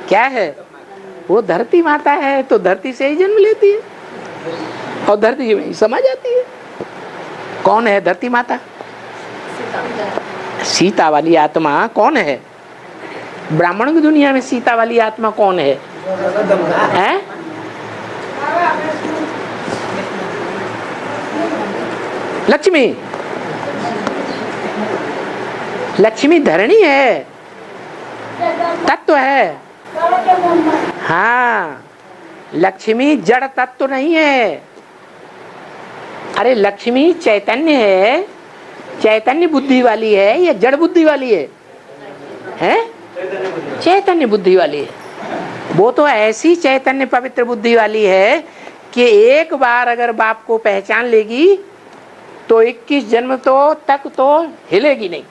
क्या है वो? धरती माता है, तो धरती से ही जन्म लेती है और धरती में ही समा जाती है। कौन है धरती माता? सीता वाली आत्मा कौन है? ब्राह्मण की दुनिया में सीता वाली आत्मा कौन है? हैं? लक्ष्मी। लक्ष्मी धरणी है, तत्व है। हाँ, लक्ष्मी जड़ तत्व नहीं है। अरे लक्ष्मी चैतन्य है, चैतन्य बुद्धि वाली है या जड़ बुद्धि वाली है? हैं? चैतन्य बुद्धि वाली है। वो तो ऐसी चैतन्य पवित्र बुद्धि वाली है कि एक बार अगर बाप को पहचान लेगी तो 21 जन्म तक तो हिलेगी नहीं,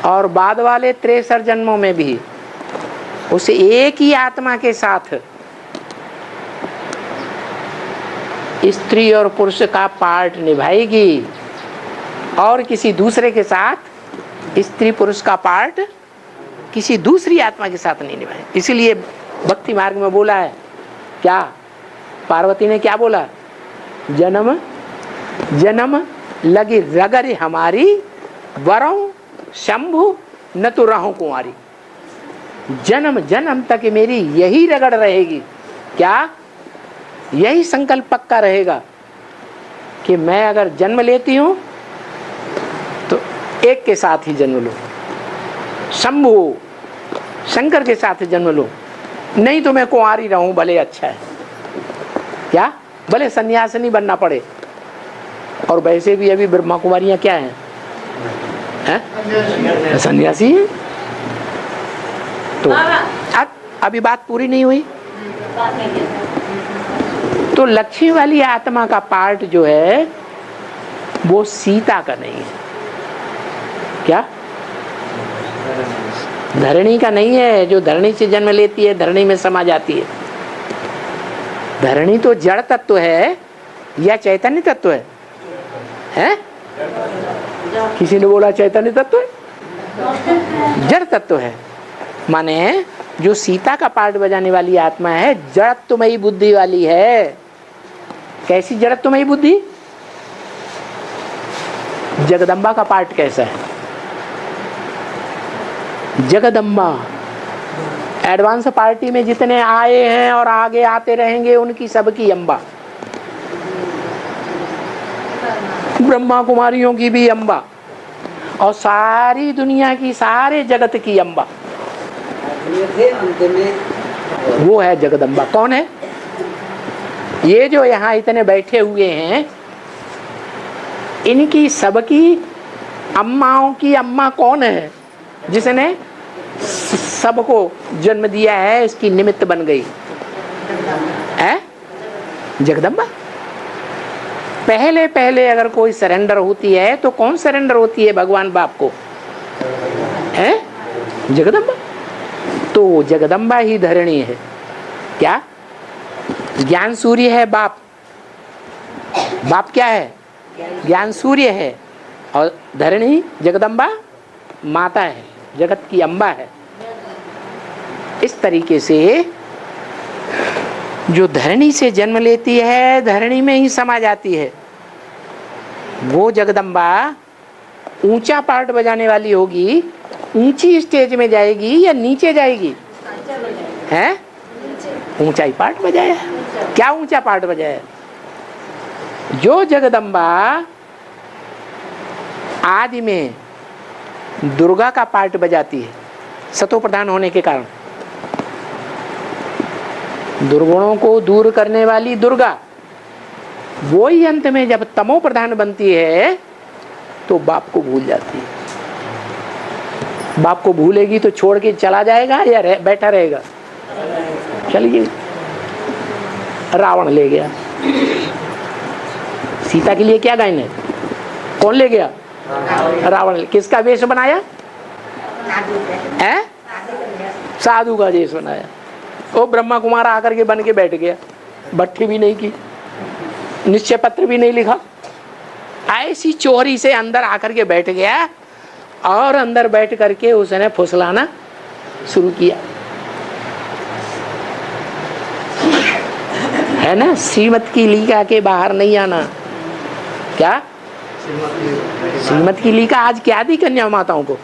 और बाद वाले 63 जन्मों में भी उस एक ही आत्मा के साथ स्त्री और पुरुष का पार्ट निभाएगी, और किसी दूसरे के साथ स्त्री पुरुष का पार्ट किसी दूसरी आत्मा के साथ नहीं निभाएगी। इसीलिए भक्ति मार्ग में बोला है क्या? पार्वती ने क्या बोला? जन्म जन्म लगी रगरी हमारी, वरों शंभु न तो रहूं कुंवारी। जन्म जन्म तक मेरी यही रगड़ रहेगी। क्या? यही संकल्प पक्का रहेगा कि मैं अगर जन्म लेती हूं तो एक के साथ ही जन्म लो, शंभु शंकर के साथ जन्म लो, नहीं तो मैं कुंवारी रहूं भले अच्छा है। क्या? भले सन्यासिनी बनना पड़े। और वैसे भी अभी ब्रह्मा कुमारियां क्या हैं? हैं? सन्यासी है। तो अभी बात पूरी नहीं हुई। तो लक्ष्मी वाली आत्मा का पार्ट जो है वो सीता का नहीं है। क्या? धरणी का नहीं है, जो धरणी से जन्म लेती है, धरणी में समा जाती है। धरणी तो जड़ तत्व है या चैतन्य तत्व है? हैं? किसी ने बोला चैतन्य तत्व है, जड़ तत्व है। माने जो सीता का पार्ट बजाने वाली आत्मा है जड़त्वमयी बुद्धि वाली है। कैसी जड़त्वमयी बुद्धि? जगदम्बा का पार्ट कैसा है? जगदम्बा एडवांस पार्टी में जितने आए हैं और आगे आते रहेंगे उनकी सबकी अम्बा, ब्रह्मा कुमारियों की भी अम्बा, और सारी दुनिया की सारे जगत की अम्बा, वो है जगदम्बा। कौन है? ये जो यहाँ इतने बैठे हुए हैं इनकी सबकी अम्माओं की अम्मा कौन है? जिसने सबको जन्म दिया है, इसकी निमित्त बन गई है जगदम्बा। पहले पहले अगर कोई सरेंडर होती है तो कौन सरेंडर होती है भगवान बाप को? है जगदम्बा। तो जगदम्बा ही धरणी है। क्या? ज्ञान सूर्य है बाप। बाप क्या है? ज्ञान सूर्य है। और धरणी जगदम्बा माता है, जगत की अम्बा है। इस तरीके से जो धरणी से जन्म लेती है धरणी में ही समा जाती है। वो जगदम्बा ऊंचा पार्ट बजाने वाली होगी, ऊंची स्टेज में जाएगी या नीचे जाएगी? हैं? ऊंचा ही पार्ट बजाया। क्या ऊंचा पार्ट बजाया? जो जगदम्बा आदि में दुर्गा का पार्ट बजाती है, सतो प्रधान होने के कारण, दुर्गुणों को दूर करने वाली दुर्गा, वो ही अंत में जब तमो प्रधान बनती है तो बाप को भूल जाती है। बाप को भूलेगी तो छोड़ के चला जाएगा या बैठा रहेगा? चलिए, रावण ले गया सीता के लिए। क्या गायन है? कौन ले गया? रावण। किसका वेश बनाया है? साधु का वेश बनाया। वो ब्रह्मा कुमार आकर के बन के बैठ गया, भट्टी भी नहीं की, निश्चय पत्र भी नहीं लिखा, ऐसी चोरी से अंदर आकर के बैठ गया और अंदर बैठ करके उसने फुसलाना शुरू किया। है ना? श्रीमत की लीका के बाहर नहीं आना। क्या? श्रीमत की लीका आज क्या दी कन्या माताओं को?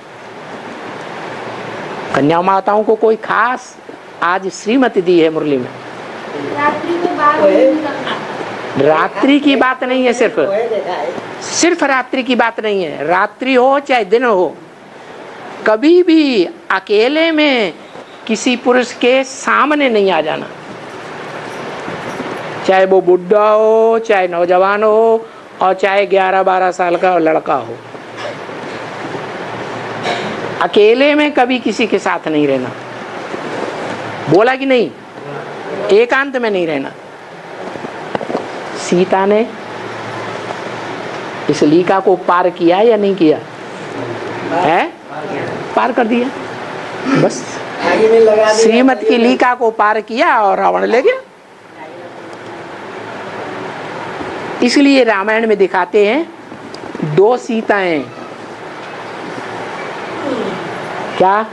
कन्या माताओं को कोई खास आज श्रीमती दी है मुरली में। रात्रि की बात नहीं है, सिर्फ रात्रि की बात नहीं है। रात्रि हो चाहे दिन हो, कभी भी अकेले में किसी पुरुष के सामने नहीं आ जाना, चाहे वो बुढ़ा हो, चाहे नौजवान हो, और चाहे 11-12 साल का लड़का हो। अकेले में कभी किसी के साथ नहीं रहना। बोला कि नहीं? एकांत में नहीं रहना। सीता ने इस लीका को पार किया या नहीं किया? है? पार कर दिया। बस श्रीमत की लीका को पार किया और रावण ले गया। इसलिए रामायण में दिखाते हैं 2 सीताएं। क्या?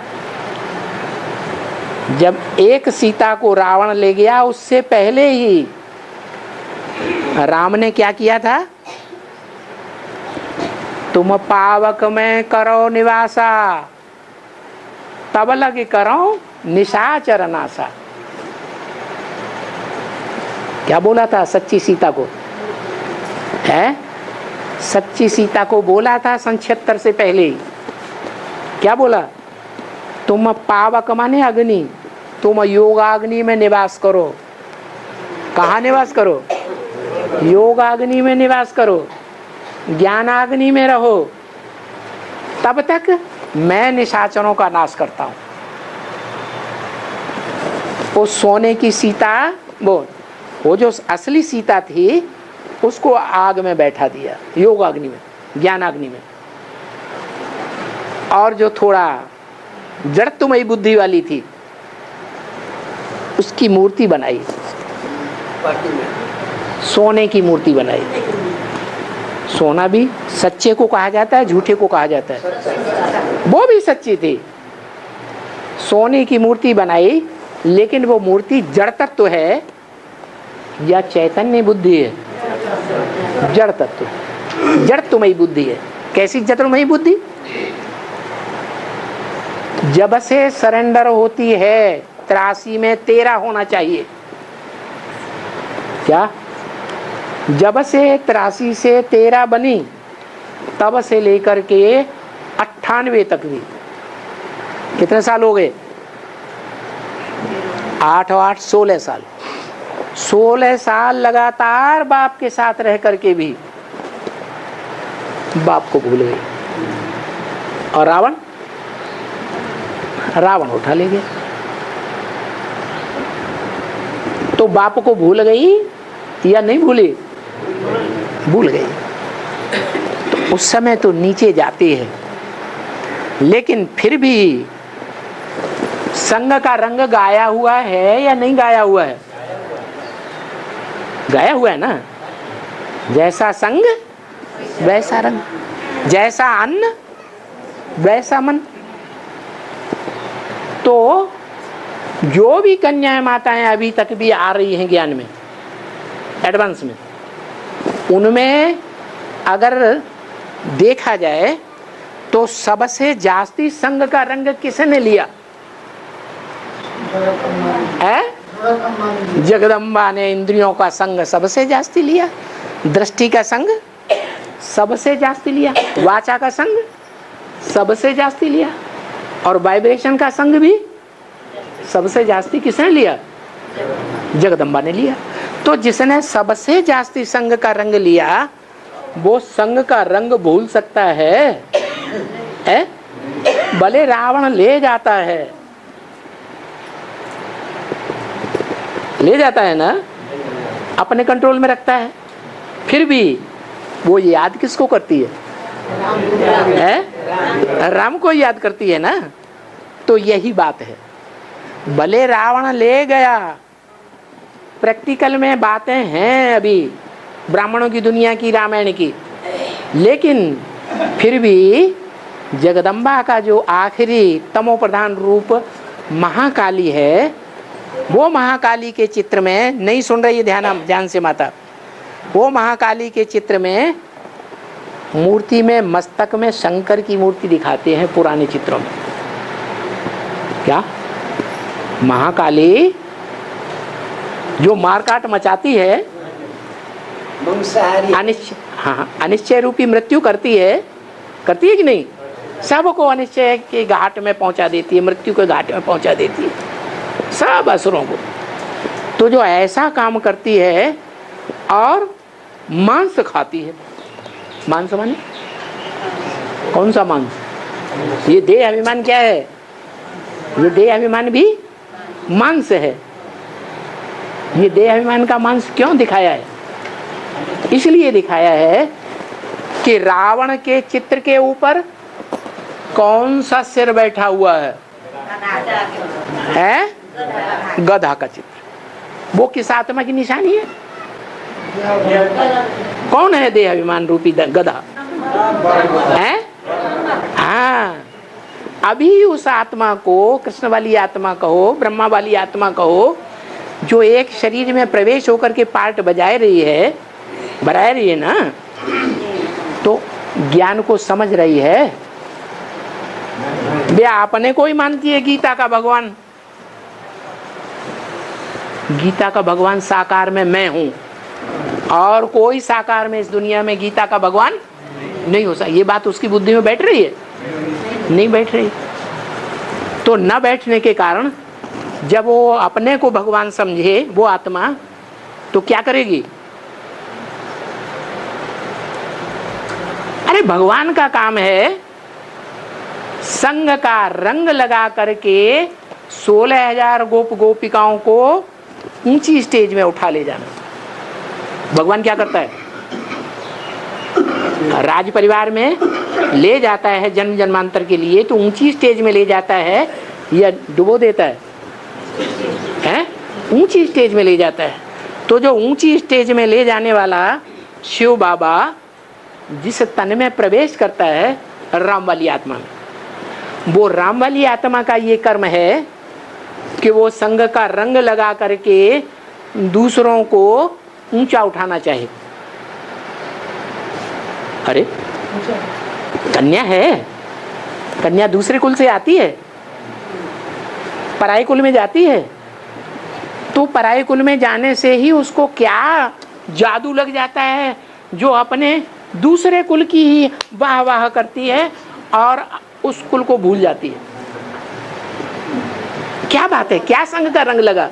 जब एक सीता को रावण ले गया, उससे पहले ही राम ने क्या किया था? तुम पावक में करो निवासा, तब लग करो निशाचर नासा। क्या बोला था सच्ची सीता को? है? सच्ची सीता को बोला था सन 76 से पहले ही। क्या बोला? तुम पावक माने अग्नि, तुम योगाग्नि में निवास करो। कहाँ निवास करो? योगाग्नि में निवास करो, ज्ञानाग्नि में रहो, तब तक मैं निशाचरों का नाश करता हूं। वो सोने की सीता, वो जो असली सीता थी, उसको आग में बैठा दिया, योगाग्नि में, ज्ञानाग्नि में। और जो थोड़ा जड़त्वमयी बुद्धि वाली थी, उसकी मूर्ति बनाई, सोने की मूर्ति बनाई। सोना भी सच्चे को कहा जाता है, झूठे को कहा जाता है। वो भी सच्ची थी, सोने की मूर्ति बनाई, लेकिन वो मूर्ति जड़ तत्व है या चैतन्य बुद्धि है? जड़ तत्व, जड़त्वमयी बुद्धि है। कैसी जड़त्वमयी बुद्धि? जब से सरेंडर होती है 83 में 13 होना चाहिए। क्या? जब से 83 से 13 बनी, तब से लेकर के 98 तक भी कितने साल हो गए? 8 और 8 16 साल। 16 साल लगातार बाप के साथ रह करके भी बाप को भूल गई। और रावण उठा ले गया। तो बाप को भूल गई या नहीं भूली? भूल गई। तो उस समय तो नीचे जाती है, लेकिन फिर भी संग का रंग गाया हुआ है या नहीं गाया हुआ है? गाया हुआ है ना। जैसा संग वैसा रंग, जैसा अन्न वैसा मन। तो जो भी कन्याएं माताएं अभी तक भी आ रही हैं ज्ञान में, एडवांस में, उनमें अगर देखा जाए तो सबसे जास्ती संग का रंग किसने लिया है? जगदम्बा ने इंद्रियों का संग सबसे जास्ती लिया, दृष्टि का संग सबसे जास्ती लिया, वाचा का संग सबसे जास्ती लिया, और वाइब्रेशन का संग भी सबसे जास्ती किसने लिया? जगदम्बा ने लिया। तो जिसने सबसे जास्ती संग का रंग लिया, वो संग का रंग भूल सकता है? भले रावण ले जाता है, ले जाता है ना, अपने कंट्रोल में रखता है, फिर भी वो याद किसको करती है? राम को याद करती है ना। तो यही बात है, भले रावण ले गया, प्रैक्टिकल में बातें हैं अभी ब्राह्मणों की दुनिया की, रामायण की, लेकिन फिर भी जगदम्बा का जो आखिरी तमो प्रधान रूप महाकाली है, वो महाकाली के चित्र में नहीं सुन रही है, ध्यान से माता, वो महाकाली के चित्र में मूर्ति में मस्तक में शंकर की मूर्ति दिखाते हैं पुराने चित्रों में। क्या महाकाली जो मारकाट मचाती है, अनिश्चय रूपी मृत्यु करती है कि नहीं? सबको अनिश्चय के घाट में पहुंचा देती है, मृत्यु के घाट में पहुंचा देती है सब असुरों को। तो जो ऐसा काम करती है और मांस खाती है, मांस माने कौन सा मांस? ये देह अभिमान क्या है? ये देह अभिमान भी मांस है। ये देह अभिमान का मांस क्यों दिखाया है? इसलिए दिखाया है कि रावण के चित्र के ऊपर कौन सा सिर बैठा हुआ है? गधा का चित्र। वो किस आत्मा की निशानी है? कौन है देह अभिमान रूपी गधा? है? हाँ, अभी उस आत्मा को, कृष्ण वाली आत्मा कहो, ब्रह्मा वाली आत्मा कहो, जो एक शरीर में प्रवेश होकर के पार्ट बजाए रही है, बनाए रही है ना, तो ज्ञान को समझ रही है। वे अपने को ही मानती है गीता का भगवान। गीता का भगवान साकार में मैं हूं, और कोई साकार में इस दुनिया में गीता का भगवान नहीं हो सकता। ये बात उसकी बुद्धि में बैठ रही है? नहीं बैठ रही। तो न बैठने के कारण जब वो अपने को भगवान समझे वो आत्मा, तो क्या करेगी? अरे भगवान का काम है संग का रंग लगा करके 16,000 गोप गोपिकाओं को ऊंची स्टेज में उठा ले जाना। भगवान क्या करता है? राज परिवार में ले जाता है जन्म जन्मांतर के लिए, तो ऊंची स्टेज में ले जाता है या डुबो देता है? ऊंची स्टेज में ले जाता है। तो जो ऊंची स्टेज में ले जाने वाला शिव बाबा जिस तन में प्रवेश करता है राम वाली आत्मा में, वो राम वाली आत्मा का ये कर्म है कि वो संग का रंग लगा करके दूसरों को ऊंचा उठाना चाहे। अरे कन्या है, कन्या दूसरे कुल से आती है, पराये कुल में जाती है, तो पराये कुल में जाने से ही उसको क्या जादू लग जाता है जो अपने दूसरे कुल की ही वाह वाह करती है और उस कुल को भूल जाती है। क्या बात है? क्या संग का रंग लगा?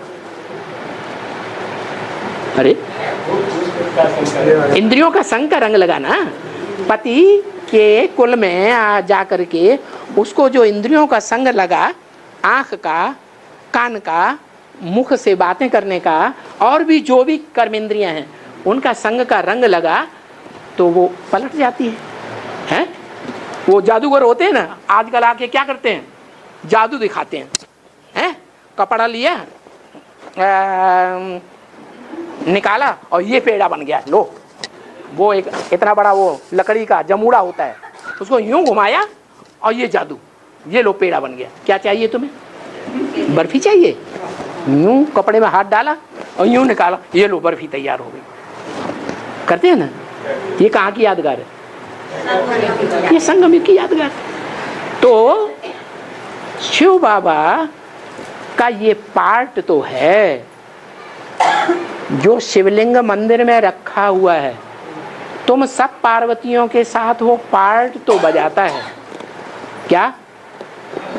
अरे इंद्रियों का संग का रंग लगा ना। पति के कुल में जा करके उसको जो इंद्रियों का संग लगा, आँख का, कान का, मुख से बातें करने का और भी जो भी कर्मेंद्रियां हैं उनका संग का रंग लगा तो वो पलट जाती है? वो जादूगर होते हैं ना, आजकल आके क्या करते हैं, जादू दिखाते हैं? कपड़ा लिया, निकाला और ये पेड़ा बन गया, लो। वो एक इतना बड़ा वो लकड़ी का जमूड़ा होता है, उसको यूं घुमाया और ये जादू, ये लो पेड़ा बन गया। क्या चाहिए तुम्हें? बर्फी चाहिए? यूं कपड़े में हाथ डाला और यूं निकाला, ये लो बर्फी तैयार हो गई। करते हैं ना? ये कहाँ की यादगार है? ये संगम की यादगार। तो शिव बाबा का ये पार्ट तो है जो शिवलिंग मंदिर में रखा हुआ है। तुम सब पार्वतियों के साथ वो पार्ट तो बजाता है। क्या?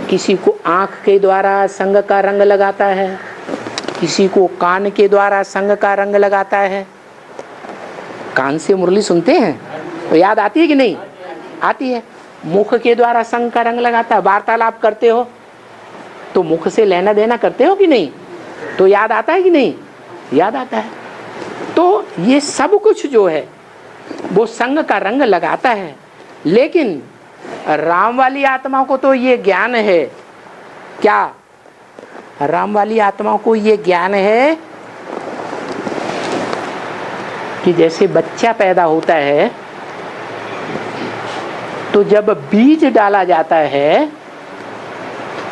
किसी को आंख के द्वारा संग का रंग लगाता है, किसी को कान के द्वारा संग का रंग लगाता है। कान से मुरली सुनते हैं तो याद आती है कि नहीं आती है? मुख के द्वारा संग का रंग लगाता है। वार्तालाप करते हो तो मुख से लेना देना करते हो कि नहीं, तो याद आता है कि नहीं? याद आता है। तो ये सब कुछ जो है वो संग का रंग लगाता है। लेकिन राम वाली आत्मा को तो ये ज्ञान है। क्या? राम वाली आत्मा को ये ज्ञान है कि जैसे बच्चा पैदा होता है तो जब बीज डाला जाता है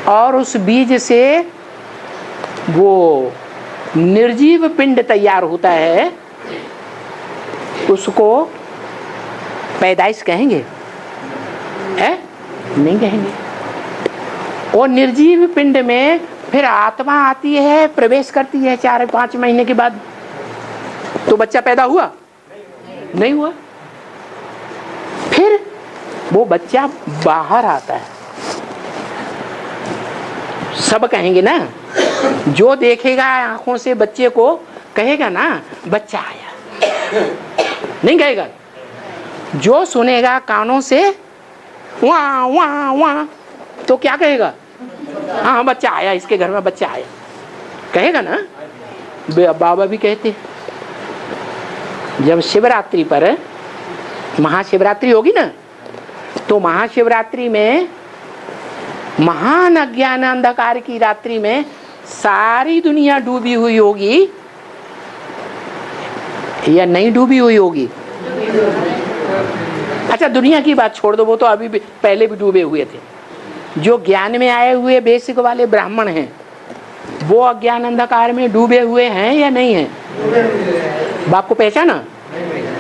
और उस बीज से वो निर्जीव पिंड तैयार होता है, उसको पैदाइश कहेंगे? नहीं कहेंगे। और निर्जीव पिंड में फिर आत्मा आती है, प्रवेश करती है 4-5 महीने के बाद। तो बच्चा पैदा हुआ? नहीं हुआ। फिर वो बच्चा बाहर आता है। सब कहेंगे ना, जो देखेगा आंखों से बच्चे को कहेगा ना बच्चा आया, नहीं कहेगा। जो सुनेगा कानों से वाह वाह वाह तो क्या कहेगा? हाँ बच्चा आया, इसके घर में बच्चा आया, कहेगा ना। बाबा भी कहते जब शिवरात्रि पर, महाशिवरात्रि होगी ना, तो महाशिवरात्रि में महान अज्ञान अंधकार की रात्रि में सारी दुनिया डूबी हुई होगी या नहीं डूबी हुई होगी? अच्छा दुनिया की बात छोड़ दो, वो तो अभी भी पहले भी डूबे हुए थे। जो ज्ञान में आए हुए बेसिक वाले ब्राह्मण हैं वो अज्ञान अंधकार में डूबे हुए हैं या नहीं हैं? बाप को पहचाना?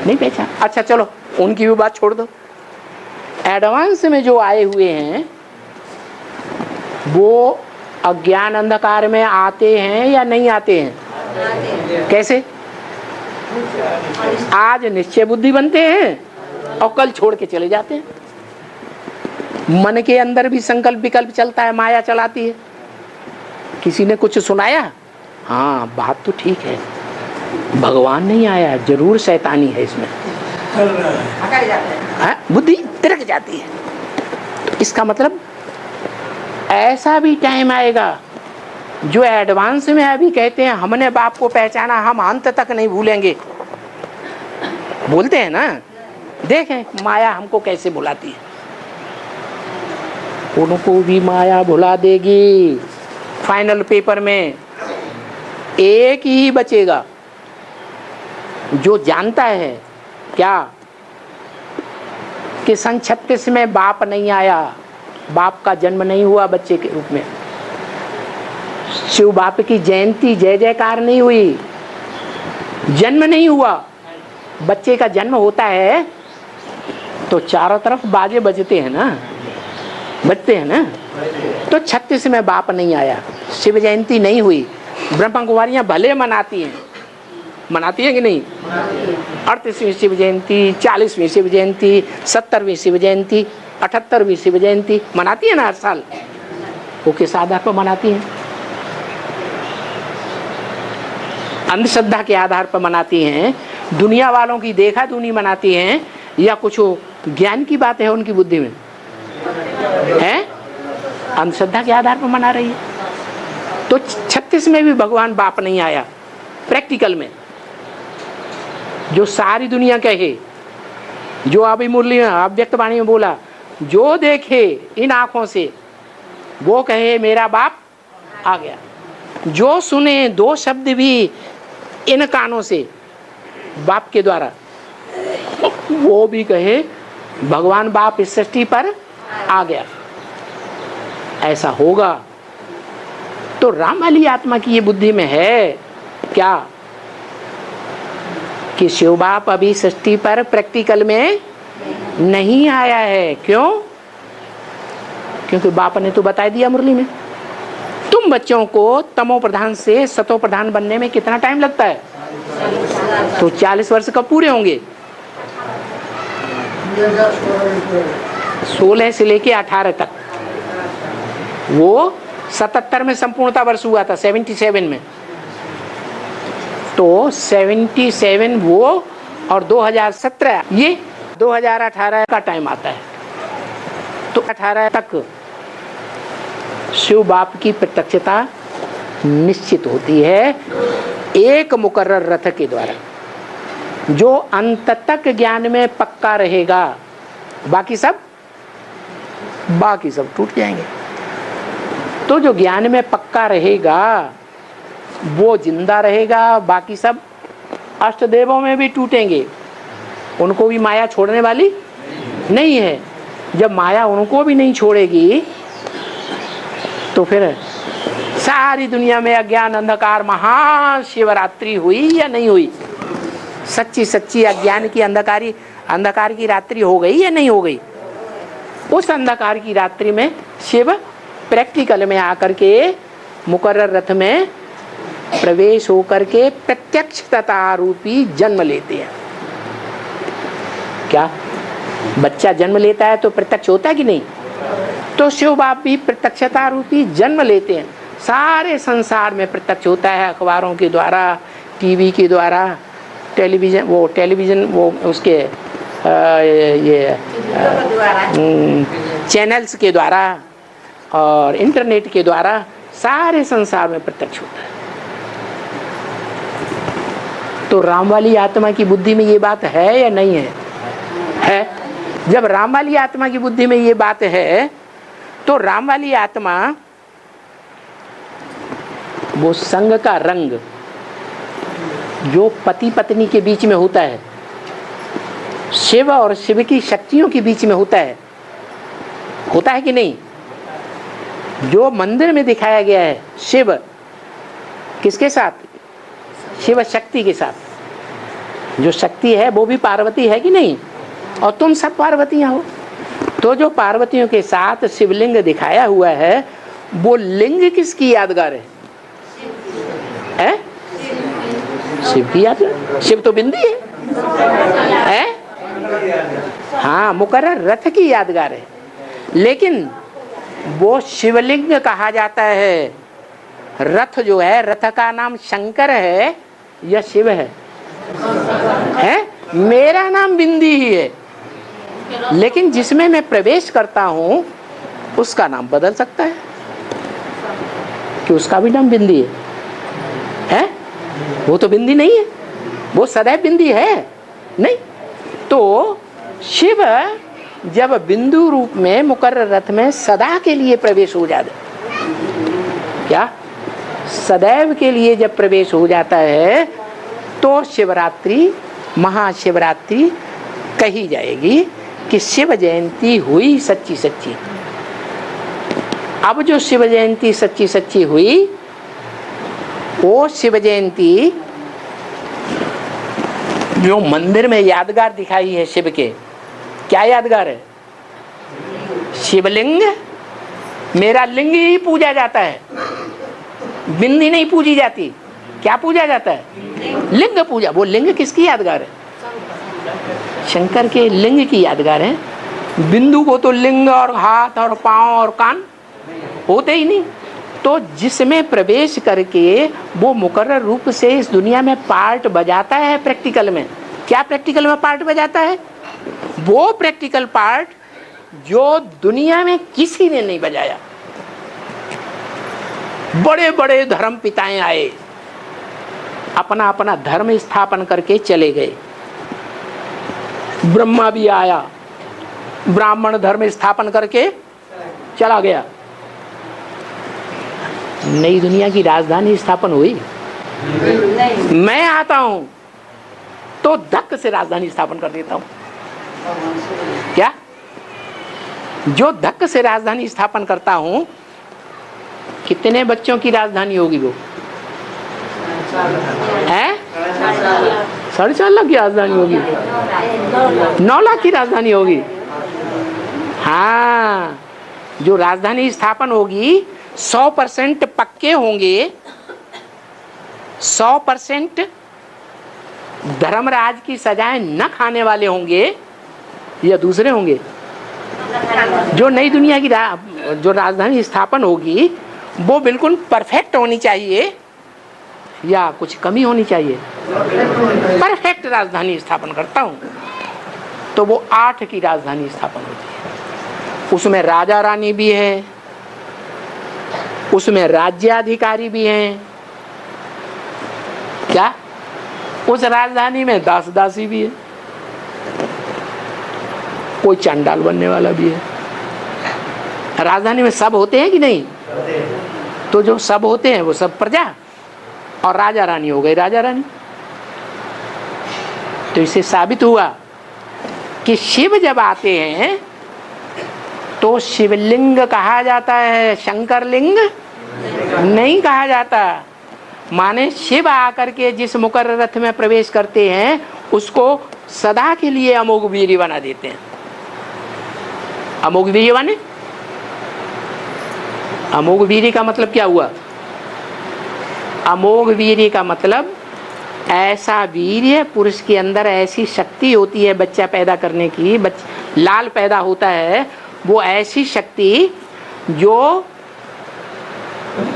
नहीं पहचान। अच्छा चलो उनकी भी बात छोड़ दो। एडवांस में जो आए हुए हैं वो अज्ञान अंधकार में आते हैं या नहीं आते हैं? कैसे? आज निश्चय बुद्धि बनते हैं और कल छोड़ के चले जाते हैं। मन के अंदर भी संकल्प विकल्प चलता है, माया चलाती है। किसी ने कुछ सुनाया, हाँ बात तो ठीक है, भगवान नहीं आया, जरूर शैतानी है इसमें, बुद्धि तिरक जाती है। तो इसका मतलब ऐसा भी टाइम आएगा जो एडवांस में अभी कहते हैं हमने बाप को पहचाना, हम अंत तक नहीं भूलेंगे, बोलते हैं ना। देखें माया हमको कैसे भुलाती है। उनको भी माया भुला देगी। फाइनल पेपर में एक ही बचेगा जो जानता है क्या कि सन 36 में बाप नहीं आया, बाप का जन्म नहीं हुआ बच्चे के रूप में, शिव बाप की जयंती जय जयकार नहीं हुई, जन्म नहीं हुआ। बच्चे का जन्म होता है तो चारों तरफ बाजे बजते हैं ना, बजते हैं ना। तो 36 में बाप नहीं आया, शिव जयंती नहीं हुई। ब्रह्म कुमारियां भले मनाती हैं, मनाती है कि नहीं? 38वीं शिव जयंती, 40वीं शिव जयंती, 70वीं शिव जयंती, 78वीं शिव जयंती मनाती है ना हर साल। वो किस आधार पर मनाती है? अंधश्रद्धा के आधार पर मनाती हैं, दुनिया वालों की देखा दुनी मनाती हैं, या कुछ ज्ञान की बात है उनकी बुद्धि में है? अंधश्रद्धा के आधार पर मना रही है। तो 36 में भी भगवान बाप नहीं आया प्रैक्टिकल में। जो सारी दुनिया कहे, जो अभी मुरली अव्यक्त वाणी में बोला, जो देखे इन आंखों से वो कहे मेरा बाप आ गया। जो सुने 2 शब्द भी इन कानों से बाप के द्वारा, वो भी कहे भगवान बाप इस सृष्टि पर आ गया। ऐसा होगा तो राम वाली आत्मा की ये बुद्धि में है क्या कि शिव बाप अभी सृष्टि पर प्रैक्टिकल में नहीं आया है? क्यों? क्योंकि बाप ने तो बता दिया मुरली में, तुम बच्चों को तमो प्रधान से सतो प्रधान बनने में कितना टाइम लगता है? तो 40 वर्ष कब पूरे होंगे? 16 से लेके 18 तक। वो 77 में संपूर्णता वर्ष हुआ था, 77 में। तो 77 वो और 2017 ये 2018 का टाइम आता है। तो 18 तक शिव बाप की प्रत्यक्षता निश्चित होती है एक मुकर्रर रथ के द्वारा, जो अंत तक ज्ञान में पक्का रहेगा। बाकी सब टूट जाएंगे। तो जो ज्ञान में पक्का रहेगा वो जिंदा रहेगा। बाकी सब अष्टदेवों में भी टूटेंगे, उनको भी माया छोड़ने वाली नहीं है। जब माया उनको भी नहीं छोड़ेगी तो फिर सारी दुनिया में अज्ञान अंधकार महाशिवरात्रि हुई या नहीं हुई? सच्ची सच्ची अज्ञान की अंधकार की रात्रि हो गई या नहीं हो गई? उस अंधकार की रात्रि में शिव प्रैक्टिकल में आकर के मुकर्रर रथ में प्रवेश होकर के प्रत्यक्षता रूपी जन्म लेते हैं। क्या बच्चा जन्म लेता है तो प्रत्यक्ष होता है कि नहीं? तो शिव बाप भी प्रत्यक्षता रूपी जन्म लेते हैं। सारे संसार में प्रत्यक्ष होता है, अखबारों के द्वारा, टीवी के द्वारा, टेलीविजन वो उसके चैनल्स के द्वारा और इंटरनेट के द्वारा सारे संसार में प्रत्यक्ष होता है। तो राम वाली आत्मा की बुद्धि में ये बात है या नहीं है? है। जब राम वाली आत्मा की बुद्धि में ये बात है तो राम वाली आत्मा वो संग का रंग जो पति पत्नी के बीच में होता है, शिव और शिव की शक्तियों के बीच में होता है कि नहीं? जो मंदिर में दिखाया गया है शिव किसके साथ? शिव शक्ति के साथ। जो शक्ति है वो भी पार्वती है कि नहीं? और तुम सब पार्वतियां हो। तो जो पार्वतियों के साथ शिवलिंग दिखाया हुआ है वो लिंग किसकी यादगार है? शिव की यादगार। शिव तो बिंदी है? हाँ, मुकर्रर रथ की यादगार है। लेकिन वो शिवलिंग कहा जाता है। रथ जो है, रथ का नाम शंकर है या शिव है? मेरा नाम बिंदी ही है, लेकिन जिसमें मैं प्रवेश करता हूं उसका नाम बदल सकता है कि उसका भी नाम बिंदी है? वो तो बिंदी नहीं है, वो सदैव बिंदी है नहीं। तो शिव जब बिंदु रूप में मुकर्रर रथ में सदा के लिए प्रवेश हो जाता है, क्या सदैव के लिए जब प्रवेश हो जाता है तो शिवरात्रि, महाशिवरात्रि कही जाएगी कि शिव जयंती हुई सच्ची सच्ची। अब जो शिव जयंती सच्ची सच्ची हुई वो शिव जयंती जो मंदिर में यादगार दिखाई है शिव के, क्या यादगार है? शिवलिंग। मेरा लिंग ही पूजा जाता है, बिंदी नहीं पूजी जाती। क्या पूजा जाता है? लिंग पूजा। वो लिंग किसकी यादगार है? शंकर के लिंग की यादगार है। बिंदु को तो लिंग और हाथ और पांव और कान होते ही नहीं। तो जिसमें प्रवेश करके वो मुकर्रर रूप से इस दुनिया में पार्ट बजाता है प्रैक्टिकल में। क्या प्रैक्टिकल में पार्ट बजाता है? वो प्रैक्टिकल पार्ट जो दुनिया में किसी ने नहीं बजाया। बड़े बड़े धर्म पिताएं आए, अपना अपना धर्म स्थापन करके चले गए। ब्रह्मा भी आया, ब्राह्मण धर्म स्थापन करके चला गया। नई दुनिया की राजधानी स्थापन हुई? मैं आता हूं तो धक्क से राजधानी स्थापन कर देता हूं। क्या? जो धक्क से राजधानी स्थापन करता हूं, कितने बच्चों की राजधानी होगी वो? है 4.5 लाख की राजधानी होगी, 9 लाख की राजधानी होगी। हाँ, जो राजधानी स्थापन होगी 100% पक्के होंगे, 100% धर्मराज की सजाएं न खाने वाले होंगे या दूसरे होंगे? जो नई दुनिया की जो राजधानी स्थापन होगी वो बिल्कुल परफेक्ट होनी चाहिए या कुछ कमी होनी चाहिए? परफेक्ट राजधानी स्थापन करता हूं तो वो 8 की राजधानी स्थापन होती है। उसमें राजा रानी भी है, उसमें राज्याधिकारी भी हैं। क्या? उस राजधानी में दास दासी भी है, कोई चंडाल बनने वाला भी है। राजधानी में सब होते हैं कि नहीं? तो जो सब होते हैं वो सब प्रजा और राजा रानी हो गए राजा रानी। तो इससे साबित हुआ कि शिव जब आते हैं तो शिवलिंग कहा जाता है, शंकर लिंग नहीं कहा जाता। माने शिव आकर के जिस मुकर्रर रथ में प्रवेश करते हैं उसको सदा के लिए अमोघ वीर्य बना देते हैं। अमोघ वीर्य माने, अमोघ वीर्य का मतलब क्या हुआ? अमोघ वीर्य का मतलब ऐसा वीर्य, पुरुष के अंदर ऐसी शक्ति होती है बच्चा पैदा करने की, लाल पैदा होता है, वो ऐसी शक्ति जो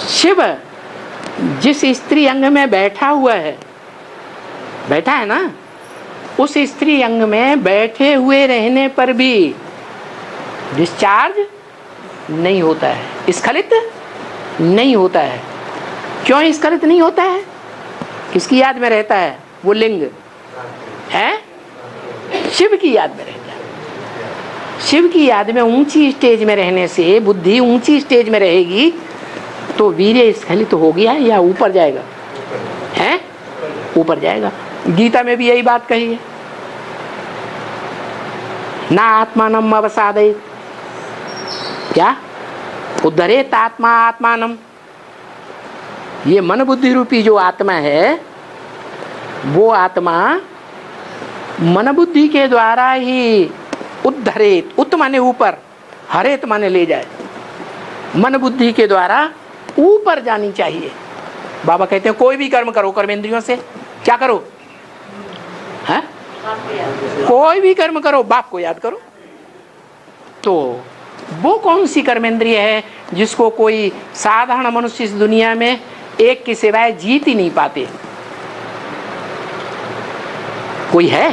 शिव जिस स्त्री अंग में बैठा हुआ है, बैठा है ना, उस स्त्री अंग में बैठे हुए रहने पर भी डिस्चार्ज नहीं होता है, स्खलित नहीं होता है। क्यों स्खलित नहीं होता है? किसकी याद में रहता है वो लिंग? है शिव की याद में रहता है। शिव की याद में ऊंची स्टेज में रहने से बुद्धि ऊंची स्टेज में रहेगी तो वीर्य स्खलित हो गया या ऊपर जाएगा? है ऊपर जाएगा। गीता में भी यही बात कही है, ना आत्मानम अवसादयेत, क्या उद्धरेत आत्मा आत्मानम। ये मन बुद्धि रूपी जो आत्मा है वो आत्मा मन बुद्धि के द्वारा ही उद्धरेत, उत माने ऊपर, हरेत माने ले जाए, मन बुद्धि के द्वारा ऊपर जानी चाहिए। बाबा कहते हैं कोई भी कर्म करो कर्मेंद्रियों से, क्या करो? है कोई भी कर्म करो बाप को याद करो। तो वो कौन सी कर्मेंद्रिय है जिसको कोई साधारण मनुष्य इस दुनिया में एक के सिवाय जीत ही नहीं पाते? कोई है?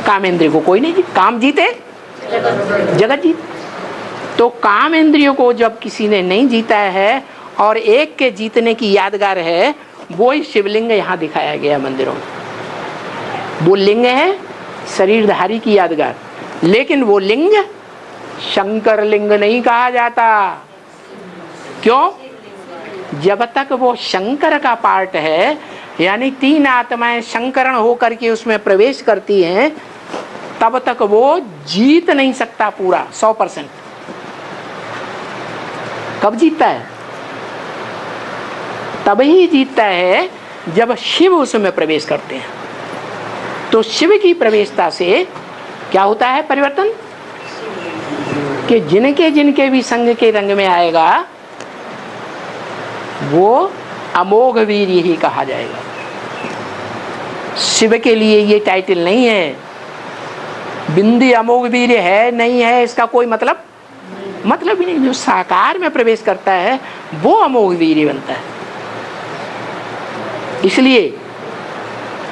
कामेंद्रिय को कोई नहीं जीत, काम जीते जगत जीत। तो काम इंद्रियों को जब किसी ने नहीं जीता है और एक के जीतने की यादगार है, वो ही शिवलिंग यहाँ दिखाया गया मंदिरों में। वो लिंग है शरीरधारी की यादगार, लेकिन वो लिंग शंकर लिंग नहीं कहा जाता। क्यों? जब तक वो शंकर का पार्ट है, यानी 3 आत्माएं शंकरण होकर के उसमें प्रवेश करती हैं, तब तक वो जीत नहीं सकता पूरा 100%। कब जीतता है? तब ही जीतता है जब शिव उसमें प्रवेश करते हैं। तो शिव की प्रवेशता से क्या होता है परिवर्तन? कि जिनके जिनके भी संग के रंग में आएगा वो अमोघ वीर्य ही कहा जाएगा। शिव के लिए ये टाइटल नहीं है। बिंदी अमोघ वीर्य है नहीं है इसका कोई मतलब ही नहीं। जो साकार में प्रवेश करता है वो अमोघ वीर्य बनता है। इसलिए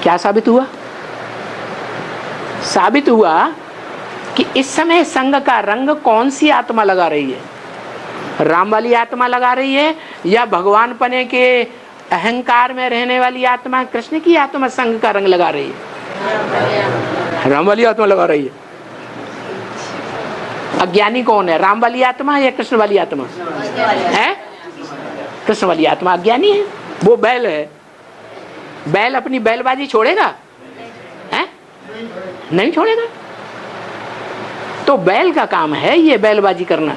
क्या साबित हुआ? साबित हुआ कि इस समय संग का रंग कौन सी आत्मा लगा रही है? राम वाली आत्मा लगा रही है या भगवान पने के अहंकार में रहने वाली आत्मा कृष्ण की आत्मा संग का रंग लगा रही है? राम वाली आत्मा लगा रही है। अज्ञानी कौन है, राम वाली आत्मा या कृष्ण वाली आत्मा है? कृष्ण वाली आत्मा अज्ञानी है। वो बैल है, बैल अपनी बैलबाजी छोड़ेगा है? नहीं छोड़ेगा। तो बैल का काम है ये बैलबाजी करना।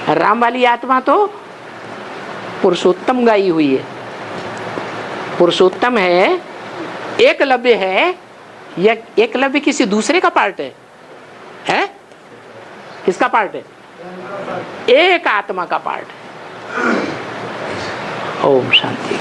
राम वाली आत्मा तो पुरुषोत्तम गाई हुई है, पुरुषोत्तम है, एकलव्य है, या एकलव्य किसी दूसरे का पार्ट है? किसका पार्ट है? एक आत्मा का पार्ट है। ओम शांति।